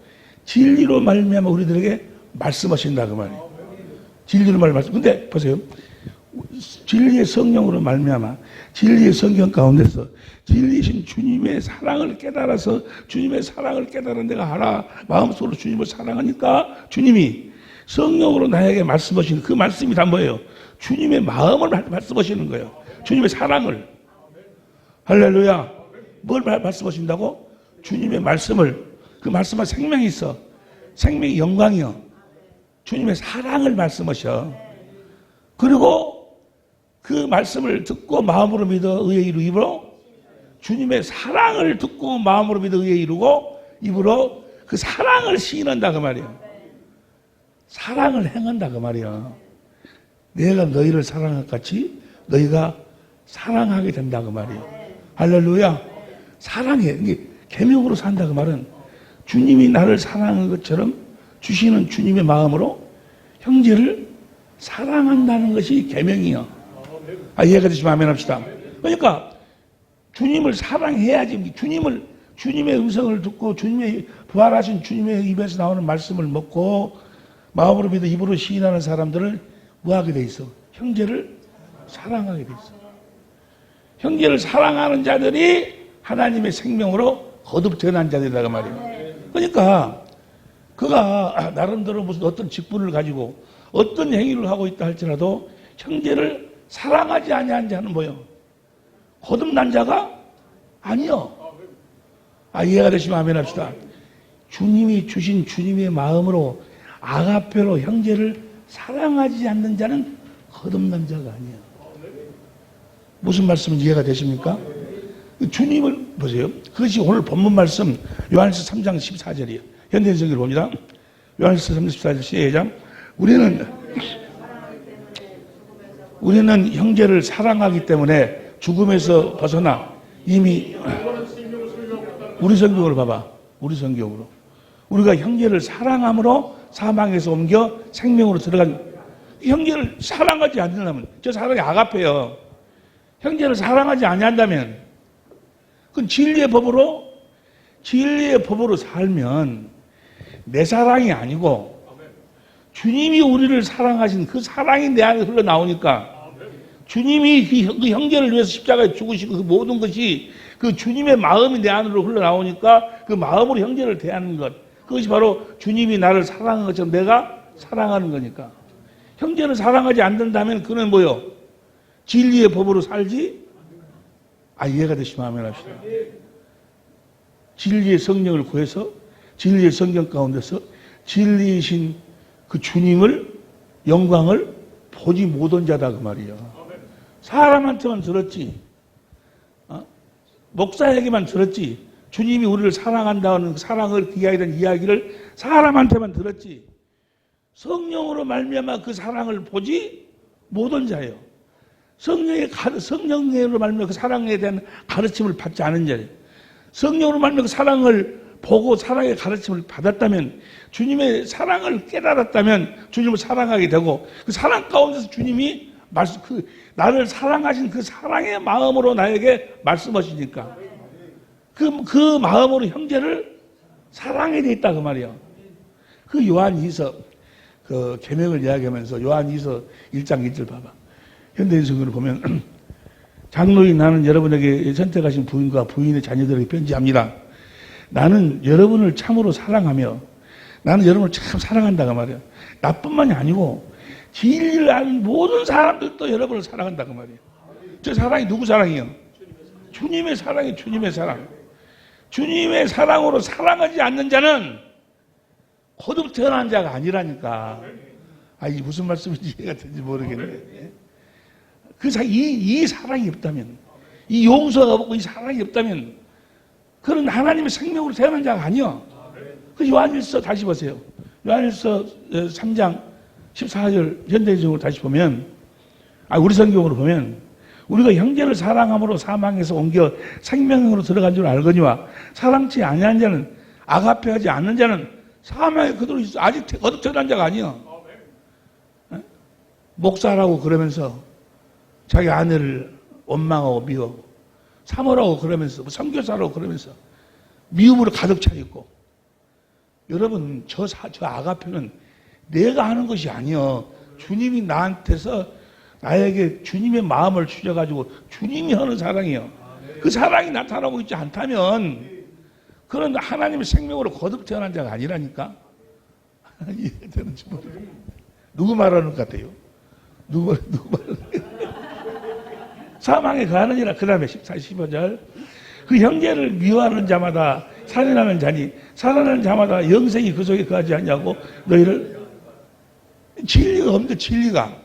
진리로 말미암아 우리들에게 말씀하신다 그 말이에요. 진리로 말씀. 근데 보세요. 진리의 성령으로 말미암아 진리의 성경 가운데서 진리이신 주님의 사랑을 깨달아서 주님의 사랑을 깨달은 내가 알아. 마음속으로 주님을 사랑하니까 주님이 성령으로 나에게 말씀하시는 그 말씀이 다 뭐예요? 주님의 마음을 말씀하시는 거예요. 주님의 사랑을. 할렐루야. 뭘 말씀하신다고? 주님의 말씀을. 그 말씀은 생명이 있어. 생명이 영광이요. 주님의 사랑을 말씀하셔. 그리고 그 말씀을 듣고 마음으로 믿어 의에 이루 입으로 주님의 사랑을 듣고 마음으로 믿어 의에 이루고 입으로 그 사랑을 시인한다 그 말이에요. 사랑을 행한다 그 말이야. 내가 너희를 사랑할 같이 너희가 사랑하게 된다 그 말이야. 할렐루야. 사랑해. 이게 계명으로 산다 그 말은 주님이 나를 사랑한 것처럼 주시는 주님의 마음으로 형제를 사랑한다는 것이 계명이야. 이해가 되시면 아멘 합시다. 그러니까 주님을 사랑해야지. 주님의 음성을 듣고 주님의 부활하신 주님의 입에서 나오는 말씀을 먹고 마음으로 믿어 입으로 시인하는 사람들을 뭐하게 돼 있어? 형제를 사랑하게 돼 있어. 형제를 사랑하는 자들이 하나님의 생명으로 거듭 태어난 자들이라고 말이에요. 그러니까 그가 나름대로 무슨 어떤 직분을 가지고 어떤 행위를 하고 있다 할지라도 형제를 사랑하지 아니한 자는 뭐요? 거듭난 자가 아니요. 이해가 되시면 아멘 합시다. 주님이 주신 주님의 마음으로 아가페로 형제를 사랑하지 않는 자는 거듭난 자가 아니에요. 무슨 말씀인지 이해가 되십니까? 주님을 보세요. 그것이 오늘 본문 말씀 요한일서 3장 14절이에요. 현대인성기를 봅니다. 요한일서 3장 14절 시작. 우리는 형제를 사랑하기 때문에 죽음에서 벗어나 이미 우리 성경으로 봐봐. 우리 성경으로. 우리가 형제를 사랑함으로 사망에서 옮겨 생명으로 들어간 형제를 사랑하지 않는다면 저 사랑이 아가페요. 형제를 사랑하지 아니한다면 그건 진리의 법으로 살면 내 사랑이 아니고 주님이 우리를 사랑하신 그 사랑이 내 안에 흘러나오니까 주님이 그 형제를 위해서 십자가에 죽으시고 그 모든 것이 그 주님의 마음이 내 안으로 흘러나오니까 그 마음으로 형제를 대하는 것, 그것이 바로 주님이 나를 사랑한 것처럼 내가 사랑하는 거니까. 형제를 사랑하지 않는다면 그는 뭐요? 진리의 법으로 살지? 이해가 되시면 아멘 합시다. 진리의 성령을 구해서 진리의 성경 가운데서 진리이신 그 주님을 영광을 보지 못한 자다 그 말이에요. 사람한테만 들었지, 목사에게만 들었지, 주님이 우리를 사랑한다는 사랑을 기하이던 이야기를 사람한테만 들었지, 성령으로 말미암아 그 사랑을 보지 못한 자예요. 성령으로 말미암아 그 사랑에 대한 가르침을 받지 않은 자예요. 성령으로 말미암아 그 사랑을 보고 사랑의 가르침을 받았다면, 주님의 사랑을 깨달았다면 주님을 사랑하게 되고, 그 사랑 가운데서 주님이 나를 사랑하신 그 사랑의 마음으로 나에게 말씀하시니까 그 마음으로 형제를 사랑해야 돼 있다 그 말이야. 그 요한2서 그 계명을 이야기하면서 요한2서 1장 1절 봐봐. 현대인성경을 보면 장로인 나는 여러분에게 선택하신 부인과 부인의 자녀들에게 편지합니다. 나는 여러분을 참으로 사랑하며 나는 여러분을 참 사랑한다 그 말이야. 나뿐만이 아니고 진리를 아는 모든 사람들도 여러분을 사랑한다 그 말이에요. 저 사랑이 누구 사랑이에요? 주님의 사랑이 주님의 사랑. 주님의 사랑으로 사랑하지 않는 자는 거듭 태어난 자가 아니라니까. 이게 무슨 말씀인지 이해가 되는지 모르겠네. 이 사랑이 없다면, 이 용서가 없고 이 사랑이 없다면 그런 하나님의 생명으로 태어난 자가 아니야. 그 요한일서 다시 보세요. 요한일서 3장 14절 현대인성으로 다시 보면, 우리 성경으로 보면, 우리가 형제를 사랑함으로 사망에서 옮겨 생명으로 들어간 줄 알거니와 사랑치 아니한 자는, 아가페하지 않는 자는 사망에 그대로 있어. 아직 거듭 태어난 자가 아니야. 목사라고 그러면서 자기 아내를 원망하고 미워, 사모라고 그러면서, 선교사라고 그러면서 미움으로 가득 차 있고. 여러분, 저 아가페는 내가 하는 것이 아니요. 주님이 나한테서 나에게 주님의 마음을 주셔가지고 주님이 하는 사랑이요. 그 사랑이 나타나고 있지 않다면 그런 하나님의 생명으로 거듭 태어난 자가 아니라니까. 이해되는지 모르겠어요. 누구 말하는 것 같아요? 누구 말하는 것 같아요? 사망에 가느니라. 그 다음에 14, 15절. 그 형제를 미워하는 자마다 살인하는 자니 살아나는 자마다 영생이 그 속에 거하지 않냐고 너희를. 진리가 없는데 진리가.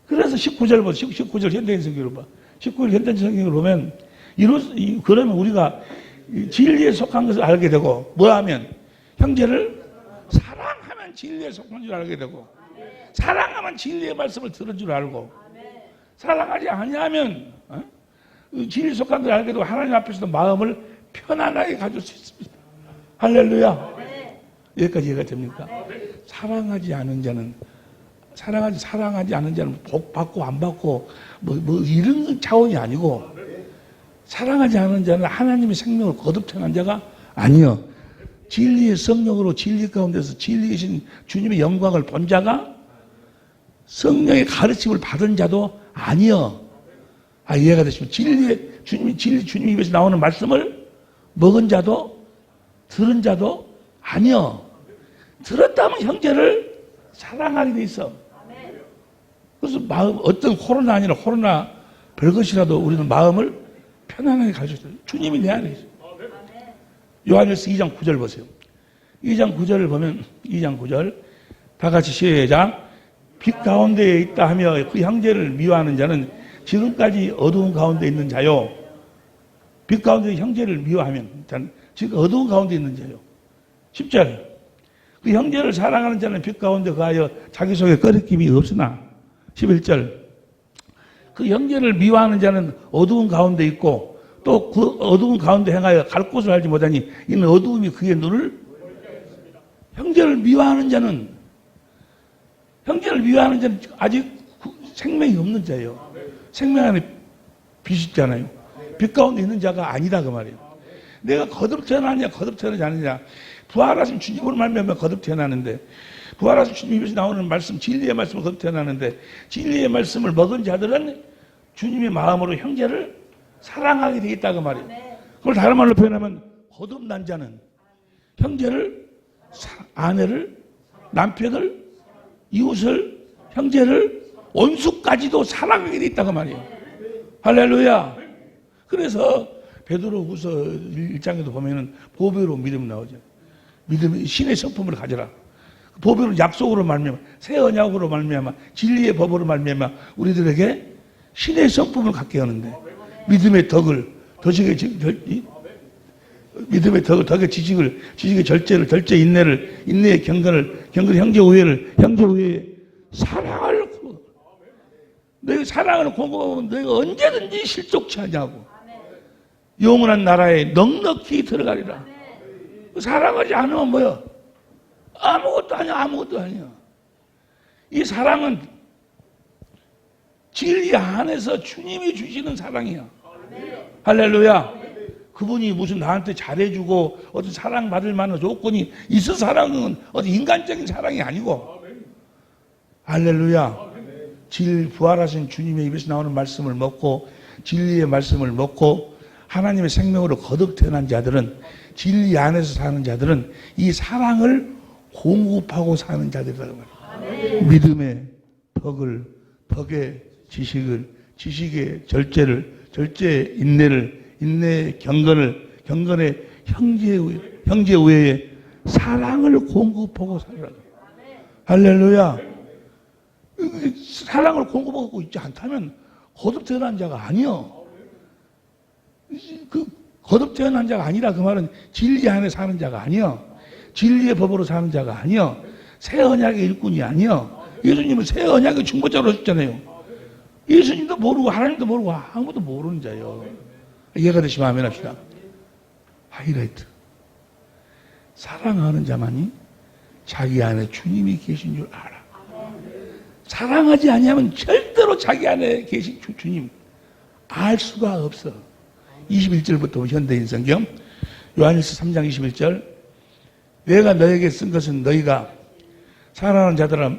그래서 19절 봐. 19절 현대인성경으로 봐. 19절 현대인성경으로 보면 그러면 우리가 진리에 속한 것을 알게 되고, 뭐 하면 형제를 사랑하면 진리에 속한 줄 알게 되고, 사랑하면 진리의 말씀을 들은 줄 알고, 사랑하지 아니하면 진리에 속한 줄 알게 되고 하나님 앞에서도 마음을 편안하게 가질 수 있습니다. 할렐루야. 여기까지 이해가 됩니까? 사랑하지 않은 자는 사랑하지 않은 자는 복 받고 안 받고 뭐 이런 차원이 아니고, 사랑하지 않은 자는 하나님의 생명을 거듭태어난 자가 아니요. 진리의 성령으로 진리 가운데서 진리이신 주님의 영광을 본 자가 성령의 가르침을 받은 자도 아니요. 이해가 되시면 주님 입에서 나오는 말씀을 먹은 자도 들은 자도 아니요. 들었다면 형제를 사랑하게 돼 있어. 그래서 어떤 코로나 아니라 코로나 별것이라도 우리는 마음을 편안하게 가져줘요. 주님이 내 안에 있어요. 요한일서 2장 9절 보세요. 2장 9절을 보면 2장 9절 다 같이 시작. 빛 가운데에 있다 하며 그 형제를 미워하는 자는 지금까지 어두운 가운데 있는 자요. 빛 가운데 형제를 미워하면 지금 어두운 가운데 있는 자요. 10절 그 형제를 사랑하는 자는 빛 가운데 거하여 자기 속에 꺼리낌이 없으나 11절 그 형제를 미워하는 자는 어두운 가운데 있고 또 그 어두운 가운데 행하여 갈 곳을 알지 못하니 이는 어두움이 그의 눈을 형제를 미워하는 자는 아직 생명이 없는 자예요. 생명 안에 빛이 있잖아요. 빛 가운데 있는 자가 아니다 그 말이에요. 내가 거듭 태어나느냐 거듭 태어나지 않느냐, 부활하신 주님으로 말미암아 거듭 태어나는데, 부활하신 주님 입에서 나오는 말씀 진리의 말씀을 거듭 태어나는데, 진리의 말씀을 먹은 자들은 주님의 마음으로 형제를 사랑하게 되어 있다 그 말이에요. 그걸 다른 말로 표현하면 거듭난 자는 형제를, 아내를, 남편을, 이웃을, 형제를, 원수까지도 사랑하게 되어 있다 그 말이에요. 할렐루야. 그래서 베드로후서 1장에도 보면은 보배로 믿음 나오죠. 믿음이 신의 성품을 가져라. 보배로 약속으로 말미암아, 새 언약으로 말미암아, 진리의 법으로 말미암아 우리들에게 신의 성품을 갖게 하는데, 믿음의 덕을, 믿음의 덕을, 덕의 지식을, 지식의 절제를, 절제 인내를, 인내의 경건을, 경건의 형제 우애를, 형제 우애의 사랑을, 너희 사랑을 공급하면 너희가 언제든지 실족치 않냐고. 영원한 나라에 넉넉히 들어가리라. 사랑하지 않으면 뭐야? 아무것도 아니야. 이 사랑은 진리 안에서 주님이 주시는 사랑이야. 할렐루야. 그분이 무슨 나한테 잘해주고 어떤 사랑받을 만한 조건이 있어 사랑은 어떤 인간적인 사랑이 아니고, 할렐루야. 부활하신 주님의 입에서 나오는 말씀을 먹고 진리의 말씀을 먹고 하나님의 생명으로 거듭 태어난 자들은, 진리 안에서 사는 자들은 이 사랑을 공급하고 사는 자들이라고 말해요. 믿음의 덕을, 덕의 지식을, 지식의 절제를, 절제의 인내를, 인내의 경건을, 경건의 형제 우애의 사랑을 공급하고 살아라. 할렐루야. 사랑을 공급하고 있지 않다면 거듭 태어난 자가 아니요. 거듭 태어난 자가 아니라 그 말은 진리 안에 사는 자가 아니요. 진리의 법으로 사는 자가 아니요. 새 언약의 일꾼이 아니요. 예수님은 새 언약의 중보자로 하셨잖아요. 예수님도 모르고 하나님도 모르고 아무도 모르는 자예요. 이해가 되시면 아멘 합시다. 하이라이트. 사랑하는 자만이 자기 안에 주님이 계신 줄 알아. 사랑하지 아니하면 절대로 자기 안에 계신 주님 알 수가 없어. 21절부터 현대인 성경 요한일서 3장 21절 내가 너에게 쓴 것은 너희가 사랑하는 자들아,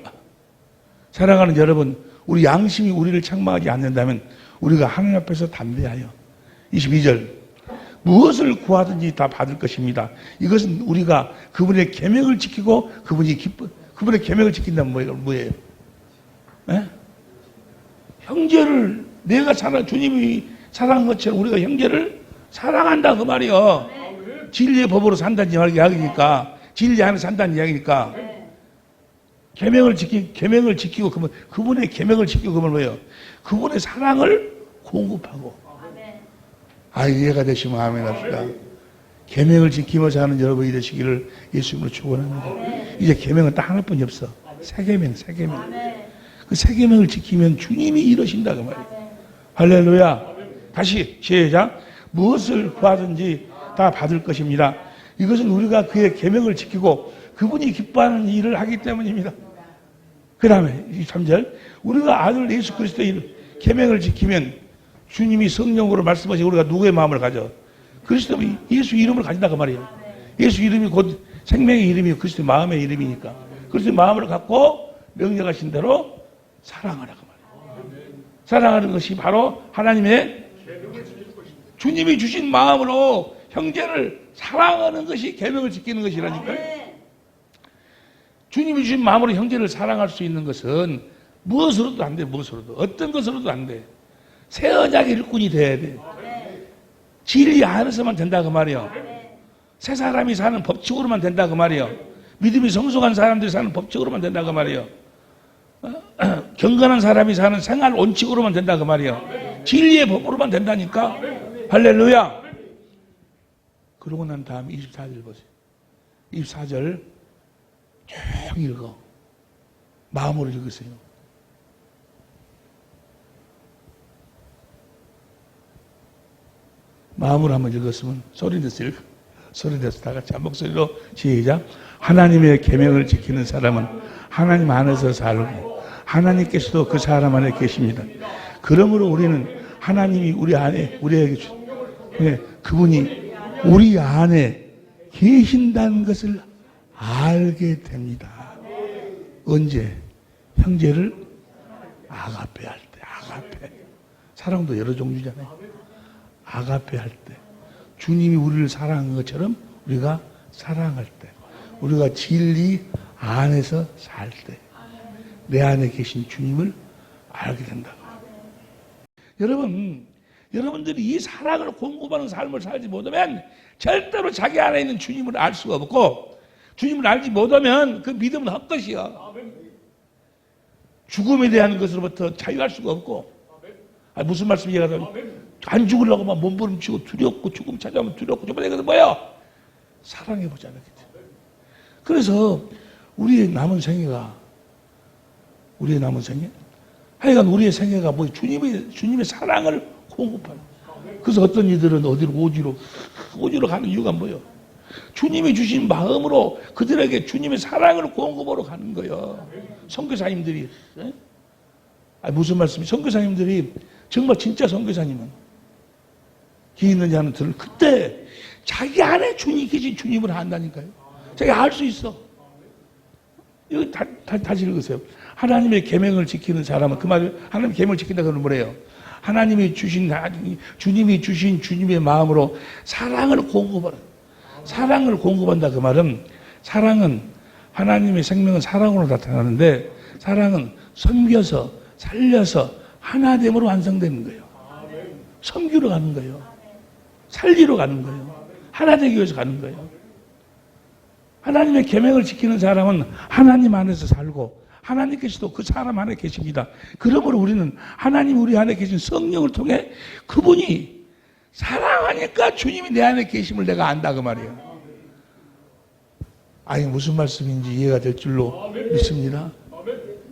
사랑하는 여러분, 우리 양심이 우리를 책망하지 않는다면 우리가 하나님 앞에서 담대하여. 22절 무엇을 구하든지 다 받을 것입니다. 이것은 우리가 그분의 계명을 지키고 그분의 계명을 지킨다면 뭐예요? 에? 형제를 내가 주님이 사랑한 것처럼 우리가 형제를 사랑한다 그 말이요. 진리의 법으로 산다는 이야기니까, 진리 안에 산다는 이야기니까. 계명을 지키고 그분의 계명을 지키고 그러면 뭐예요? 그분의 사랑을 공급하고. 이해가 되시면 아멘 합시다. 계명을 지키면서 하는 여러분이 되시기를 예수님으로 축원합니다. 이제 계명은 딱 하나뿐이 없어. 새 계명. 그 새 계명을 지키면 주님이 이루신다 그 말이에요. 할렐루야. 다시 시작. 무엇을 구하든지 다 받을 것입니다. 이것은 우리가 그의 계명을 지키고 그분이 기뻐하는 일을 하기 때문입니다. 그 다음에 23절 우리가 아들 예수 그리스도의 계명을 지키면 주님이 성령으로 말씀하시고 우리가 누구의 마음을 가져? 그리스도 예수 이름을 가진다 그 말이에요. 예수 이름이 곧 생명의 이름이고 그리스도의 마음의 이름이니까 그리스도의 마음을 갖고 명령하신 대로 사랑하라 그 말이에요. 사랑하는 것이 바로 하나님의 주님이 주신 마음으로 형제를 사랑하는 것이 계명을 지키는 것이라니까요. 주님이 주신 마음으로 형제를 사랑할 수 있는 것은 무엇으로도 안 돼. 무엇으로도. 어떤 것으로도 안 돼. 새 언약의 일꾼이 돼야 돼. 진리 안에서만 된다 그 말이에요. 새 사람이 사는 법칙으로만 된다 그 말이에요. 믿음이 성숙한 사람들이 사는 법칙으로만 된다 그 말이에요. 경건한 사람이 사는 생활 원칙으로만 된다 그 말이에요. 진리의 법으로만 된다니까. 할렐루야. 그러고 난 다음 24절 보세요. 24절 쭉 읽어. 마음으로 읽으세요. 마음으로 한번 읽었으면 소리 내서 읽어. 소리 내서 다 같이 한 목소리로 시작. 하나님의 계명을 지키는 사람은 하나님 안에서 살고 하나님께서도 그 사람 안에 계십니다. 그러므로 우리는 하나님이 우리 안에 우리에게 그분이 우리 안에 계신다는 것을 알게 됩니다. 언제? 형제를 아가페 할 때. 아가페. 사랑도 여러 종류잖아요. 아가페 할 때. 주님이 우리를 사랑한 것처럼 우리가 사랑할 때. 우리가 진리 안에서 살 때. 내 안에 계신 주님을 알게 된다. 여러분들이 이 사랑을 공급하는 삶을 살지 못하면 절대로 자기 안에 있는 주님을 알 수가 없고 주님을 알지 못하면 그 믿음은 헛것이야. 죽음에 대한 것으로부터 자유할 수가 없고. 무슨 말씀 이해가 돼요? 안 죽으려고 막 몸부림치고 두렵고 죽음 찾아오면 두렵고 저번에 이것은 뭐야? 사랑해보지 않았겠지. 그래서 우리의 남은 생애가 하여간 우리의 생애가 뭐 주님의 사랑을 공급하는. 그래서 어떤 이들은 어디로 오지로 가는 이유가 뭐예요? 주님이 주신 마음으로 그들에게 주님의 사랑을 공급하러 가는 거예요. 선교사님들이. 무슨 말씀이? 선교사님들이 정말 진짜 선교사님은 기 있는 자는 들을 그때 자기 안에 주님이 계신 주님을 안다니까요. 자기가 알 수 있어. 이거 다시 읽으세요. 하나님의 계명을 지키는 사람은 그 말을 하나님의 계명을 지킨다 그러면 뭐래요? 주님이 주신 주님의 마음으로 사랑을 공급한다 그 말은 사랑은 하나님의 생명은 사랑으로 나타나는데 사랑은 섬겨서 살려서 하나됨으로 완성되는 거예요. 섬기러 가는 거예요. 살리러 가는 거예요. 하나 되기 위해서 가는 거예요. 하나님의 계명을 지키는 사람은 하나님 안에서 살고 하나님께서도 그 사람 안에 계십니다. 그러므로 우리는 하나님 우리 안에 계신 성령을 통해 그분이 사랑하니까 주님이 내 안에 계심을 내가 안다 그 말이에요. 무슨 말씀인지 이해가 될 줄로 믿습니다.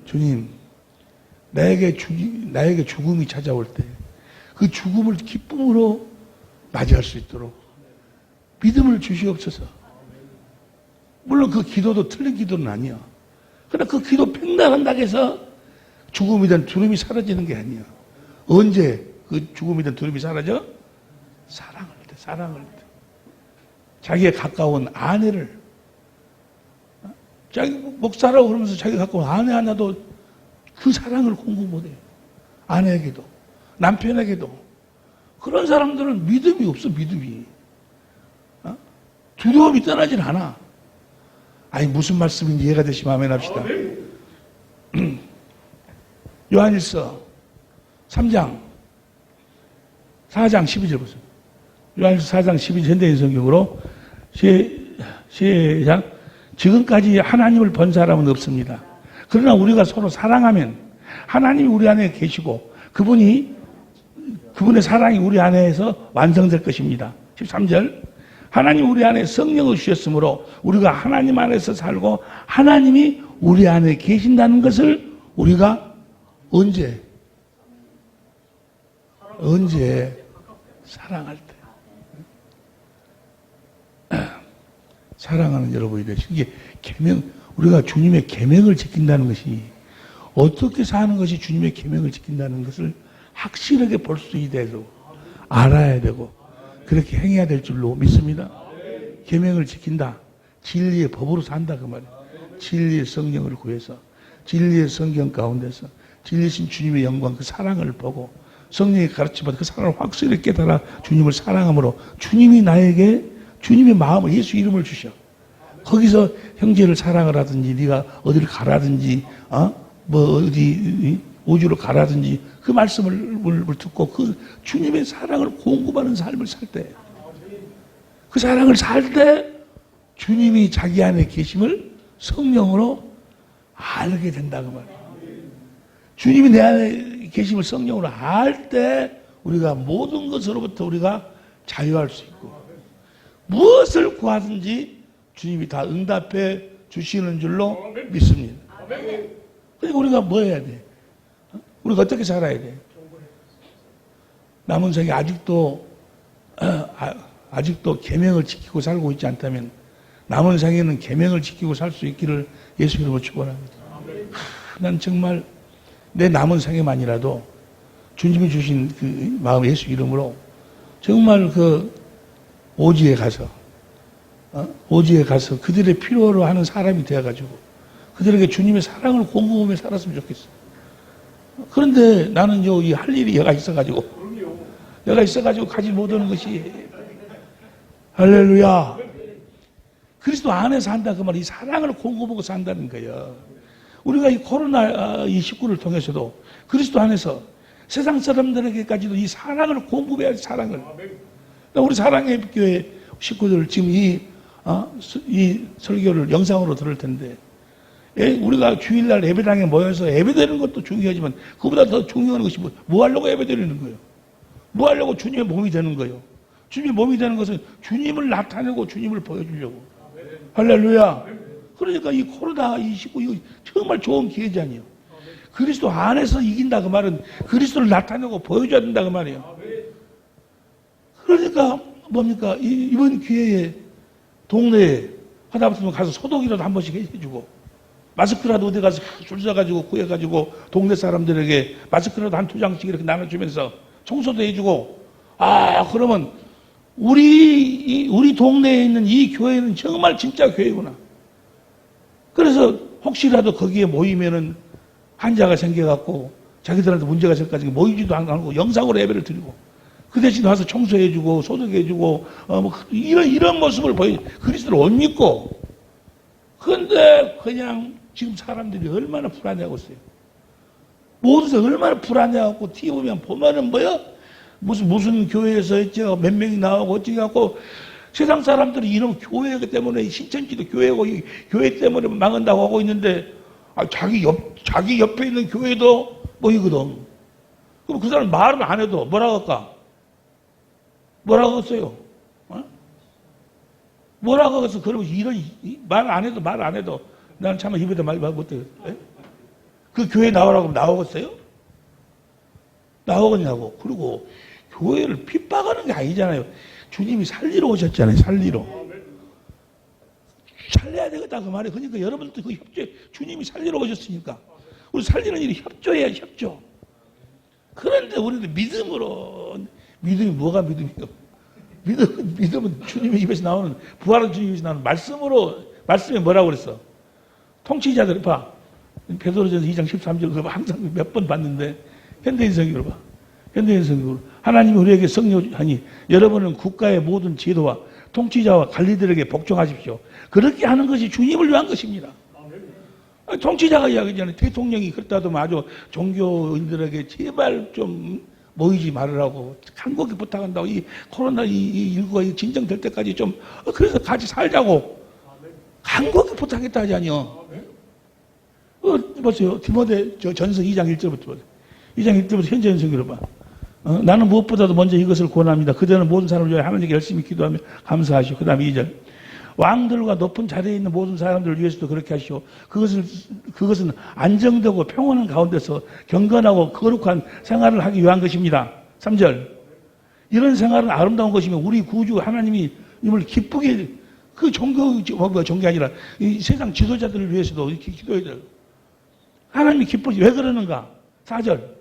주님, 나에게 죽음이 찾아올 때 그 죽음을 기쁨으로 맞이할 수 있도록 믿음을 주시옵소서. 물론 그 기도도 틀린 기도는 아니야. 그러나 그 기도 팽당한다고 해서 죽음이 된 두려움이 사라지는 게 아니야. 언제 그 죽음이 된 두려움이 사라져? 사랑할 때. 자기의 가까운 아내를 자기 목사라고 그러면서 자기가 가까운 아내 하나도 그 사랑을 공급 못해요. 아내에게도 남편에게도. 그런 사람들은 믿음이 없어. 믿음이. 두려움이 떠나질 않아. 무슨 말씀인지 이해가 되시면 아멘 합시다. 요한일서 3장 4장 12절 보세요. 요한일서 4장 12절 현대인 성경으로 시작. 지금까지 하나님을 본 사람은 없습니다. 그러나 우리가 서로 사랑하면 하나님이 우리 안에 계시고 그분의 사랑이 우리 안에서 완성될 것입니다. 13절. 하나님 우리 안에 성령을 주셨으므로 우리가 하나님 안에서 살고 하나님이 우리 안에 계신다는 것을 우리가 언제 사랑할 때 사랑하는 여러분이 되시고 이게 우리가 주님의 계명을 지킨다는 것이 어떻게 사는 것이 주님의 계명을 지킨다는 것을 확실하게 볼 수 있어야 되고 알아야 되고 그렇게 행해야 될 줄로 믿습니다. 계명을 지킨다. 진리의 법으로 산다 그 말이에요. 진리의 성령을 구해서 진리의 성경 가운데서 진리신 주님의 영광 그 사랑을 보고 성령이 가르치면 그 사랑을 확실히 깨달아 주님을 사랑함으로 주님이 나에게 주님의 마음을 예수 이름을 주셔. 거기서 형제를 사랑을 하든지 네가 어디를 가라든지 뭐 어디 우주로 가라든지 그 말씀을 듣고 그 주님의 사랑을 공급하는 삶을 살 때 그 사랑을 살 때 주님이 자기 안에 계심을 성령으로 알게 된다 그 말이에요. 주님이 내 안에 계심을 성령으로 알 때 우리가 모든 것으로부터 우리가 자유할 수 있고 무엇을 구하든지 주님이 다 응답해 주시는 줄로 믿습니다. 그러니까 우리가 뭐 해야 돼? 우리가 어떻게 살아야 돼? 남은 생에 아직도 계명을 지키고 살고 있지 않다면 남은 생에는 계명을 지키고 살 수 있기를 예수 이름으로 축원합니다. 난 정말 내 남은 생에만이라도 주님이 주신 그 마음 예수 이름으로 정말 그 오지에 가서 그들의 필요로 하는 사람이 되어가지고 그들에게 주님의 사랑을 공급하며 살았으면 좋겠어. 그런데 나는 이 할 일이 여가 있어가지고 가지 못하는 것이 할렐루야. 그리스도 안에서 한다 그 말이 사랑을 공급하고 산다는 거예요. 우리가 이 코로나19를 통해서도 그리스도 안에서 세상 사람들에게까지도 이 사랑을 공급해야 사랑을. 우리 사랑의 교회 식구들 지금 이 설교를 영상으로 들을 텐데 우리가 주일날 예배당에 모여서 예배드리는 것도 중요하지만 그보다 더 중요한 것이 뭐 하려고 예배드리는 거예요? 뭐 하려고 주님의 몸이 되는 거예요? 주님의 몸이 되는 것은 주님을 나타내고 주님을 보여주려고. 할렐루야. 그러니까 이 코로나19 이거 정말 좋은 기회잖아요. 그리스도 안에서 이긴다 그 말은 그리스도를 나타내고 보여줘야 된다 그 말이에요. 그러니까 뭡니까? 이번 기회에 동네에 하다못해 가서 소독이라도 한 번씩 해주고 마스크라도 어디 가서 줄 서가지고 구해가지고 동네 사람들에게 마스크라도 한 2장씩 이렇게 나눠주면서 청소도 해주고 그러면 우리 동네에 있는 이 교회는 정말 진짜 교회구나. 그래서 혹시라도 거기에 모이면은 환자가 생겨갖고 자기들한테 문제가 있을 까지 모이지도 않고 영상으로 예배를 드리고 그 대신 와서 청소해주고 소독해주고 이런 모습을 그리스도를 못 믿고 그런데 그냥 지금 사람들이 얼마나 불안해하고 있어요. 모두가 얼마나 불안해하고 보면은 뭐야? 무슨 교회에서 했죠? 몇 명이 나오고 어찌 갖고 세상 사람들이 이런 교회 때문에 신천지도 교회고 교회 때문에 망한다고 하고 있는데 자기 옆에 있는 교회도 모이거든. 그럼 그 사람 말을 안 해도 뭐라고 할까? 뭐라고 했어요? 뭐라고 해서 그러면 이런 말 안 해도 나는 참 입에다 말 못해요. 그 교회 나오라고 하면 나오겠어요? 나오겠냐고. 그리고 교회를 핍박하는 게 아니잖아요. 주님이 살리러 오셨잖아요. 살려야 되겠다 그 말이에요. 그러니까 여러분도 그 협조, 주님이 살리러 오셨으니까 우리 살리는 일이 협조해야지 협조. 그런데 우리는 믿음이 뭐가 믿음이요? 믿음은 주님의 입에서 나오는 부활한 주님의 입에서 나오는 말씀에 뭐라고 그랬어? 통치자들 봐. 베드로전서 2장 13절 그거 항상 몇 번 봤는데 현대인 성경으로 봐. 현대인 성경으로 하나님이 우리에게 성령하니 여러분은 국가의 모든 지도와 통치자와 관리들에게 복종하십시오. 그렇게 하는 것이 주님을 위한 것입니다. 통치자가 이야기하잖아요. 대통령이 그렇다도 아주 종교인들에게 제발 좀 모이지 말으라고 간곡히 부탁한다고. 이 코로나19가 진정될 때까지 좀 그래서 같이 살자고 간곡히 부탁했다 하잖아요. 보세요. 디모데 전서 2장 1절부터 보세요. 2장 1절부터 현재 연성기로 봐. 나는 무엇보다도 먼저 이것을 권합니다. 그대는 모든 사람을 위하여 하나님께 열심히 기도하며 감사하시오. 그 다음에 2절. 왕들과 높은 자리에 있는 모든 사람들을 위해서도 그렇게 하시오. 그것은 안정되고 평온한 가운데서 경건하고 거룩한 생활을 하기 위한 것입니다. 3절. 이런 생활은 아름다운 것이며 우리 구주 하나님이 이걸 기쁘게 종교 아니라 이 세상 지도자들을 위해서도 이렇게 기도해야 돼요. 하나님이 기뻐지. 왜 그러는가? 4절.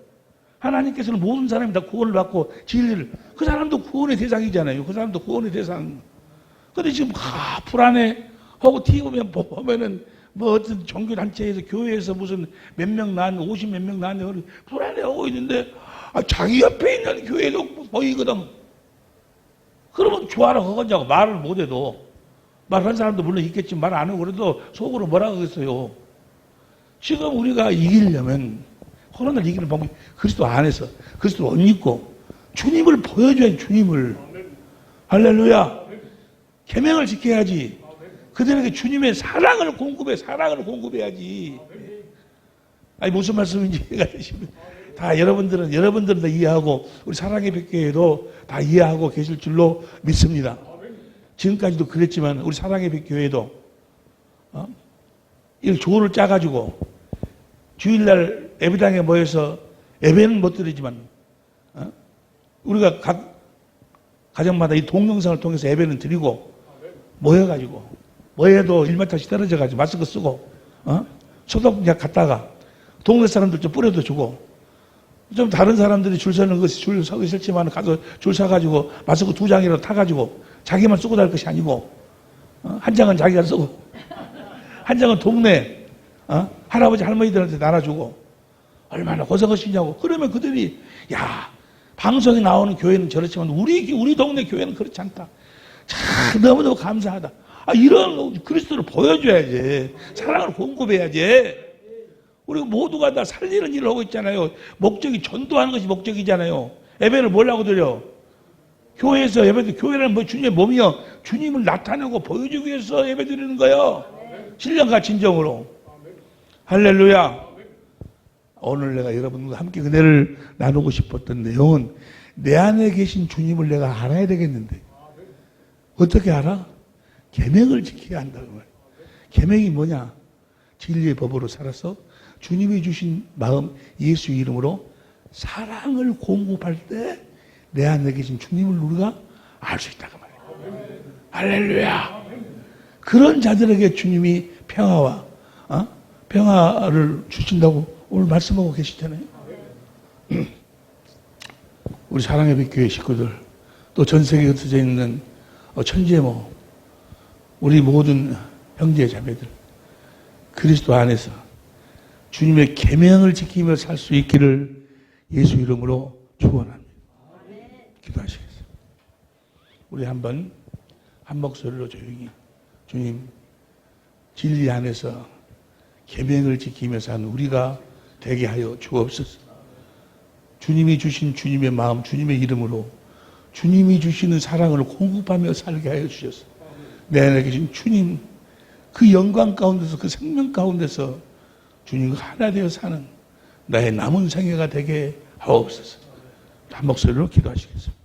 하나님께서는 모든 사람이 다 구원을 받고 진리를, 그 사람도 구원의 대상이잖아요. 그 사람도 구원의 대상. 근데 지금 불안해 하고 보면은 뭐 어떤 종교단체에서 교회에서 무슨 몇 명 나왔네, 50 몇 명 나왔네, 불안해하고 있는데 자기 옆에 있는 교회도 보이거든. 그러면 좋아라 하겠냐고. 말을 못해도. 말하는 사람도 물론 있겠지만 말 안 하고 그래도 속으로 뭐라 하겠어요. 지금 우리가 이기려면, 코로나를 이기는 방법이 그리스도 안에서 그리스도를 옷 입고 주님을 보여줘야지. 주님을. 할렐루야. 계명을 지켜야지. 그들에게 주님의 사랑을 공급해야지. 아니 무슨 말씀인지 이해가 되시면 다 여러분들은 다 이해하고 우리 사랑의 백교회도 다 이해하고 계실 줄로 믿습니다. 지금까지도 그랬지만 우리 사랑의 백교회도 이 조를 짜가지고 주일날 예배당에 모여서 예배는 못 드리지만 우리가 각 가정마다 이 동영상을 통해서 예배는 드리고 모여가지고 뭐해도 1m씩 떨어져가지고 마스크 쓰고 소독약 갖다가 동네 사람들 좀 뿌려도 주고 좀 다른 사람들이 줄 서는 것이 줄 서기 싫지만 가서 줄 서가지고 마스크 2장이라도 타가지고 자기만 쓰고 다닐 것이 아니고 한 장은 자기가 쓰고 한 장은 동네 할아버지 할머니들한테 나눠주고 얼마나 고생하시냐고. 그러면 그들이 야 방송에 나오는 교회는 저렇지만 우리 동네 교회는 그렇지 않다. 참 너무너무 감사하다. 이런 그리스도를 보여줘야지. 사랑을 공급해야지. 우리가 모두가 다 살리는 일을 하고 있잖아요. 목적이 전도하는 것이 목적이잖아요. 예배를 뭐라고 드려? 교회에서 예배도 교회는 뭐 주님의 몸이요. 주님을 나타내고 보여주기 위해서 예배 드리는 거예요. 신령과 진정으로. 할렐루야. 오늘 내가 여러분과 함께 은혜를 나누고 싶었던 내용은 내 안에 계신 주님을 내가 알아야 되겠는데 어떻게 알아? 계명을 지켜야 한다는 거예요. 계명이 뭐냐? 진리의 법으로 살아서 주님이 주신 마음 예수 이름으로 사랑을 공급할 때 내 안에 계신 주님을 우리가 알 수 있다고 말이에요. 할렐루야. 그런 자들에게 주님이 평화를 주신다고 오늘 말씀하고 계시잖아요. 우리 사랑의 빛교회 식구들 또 전 세계에 흩어져 있는 천재모 우리 모든 형제 자매들 그리스도 안에서 주님의 계명을 지키며 살 수 있기를 예수 이름으로 축원합니다. 기도하시겠습니다. 우리 한번 한 목소리로 조용히 주님 진리 안에서 계명을 지키며 사는 우리가 되게 하여 주옵소서. 주님이 주신 주님의 마음 주님의 이름으로 주님이 주시는 사랑을 공급하며 살게 하여 주셔서 내 안에 계신 주님 그 영광 가운데서 그 생명 가운데서 주님과 하나 되어 사는 나의 남은 생애가 되게 하옵소서. 한 목소리로 기도하시겠습니다.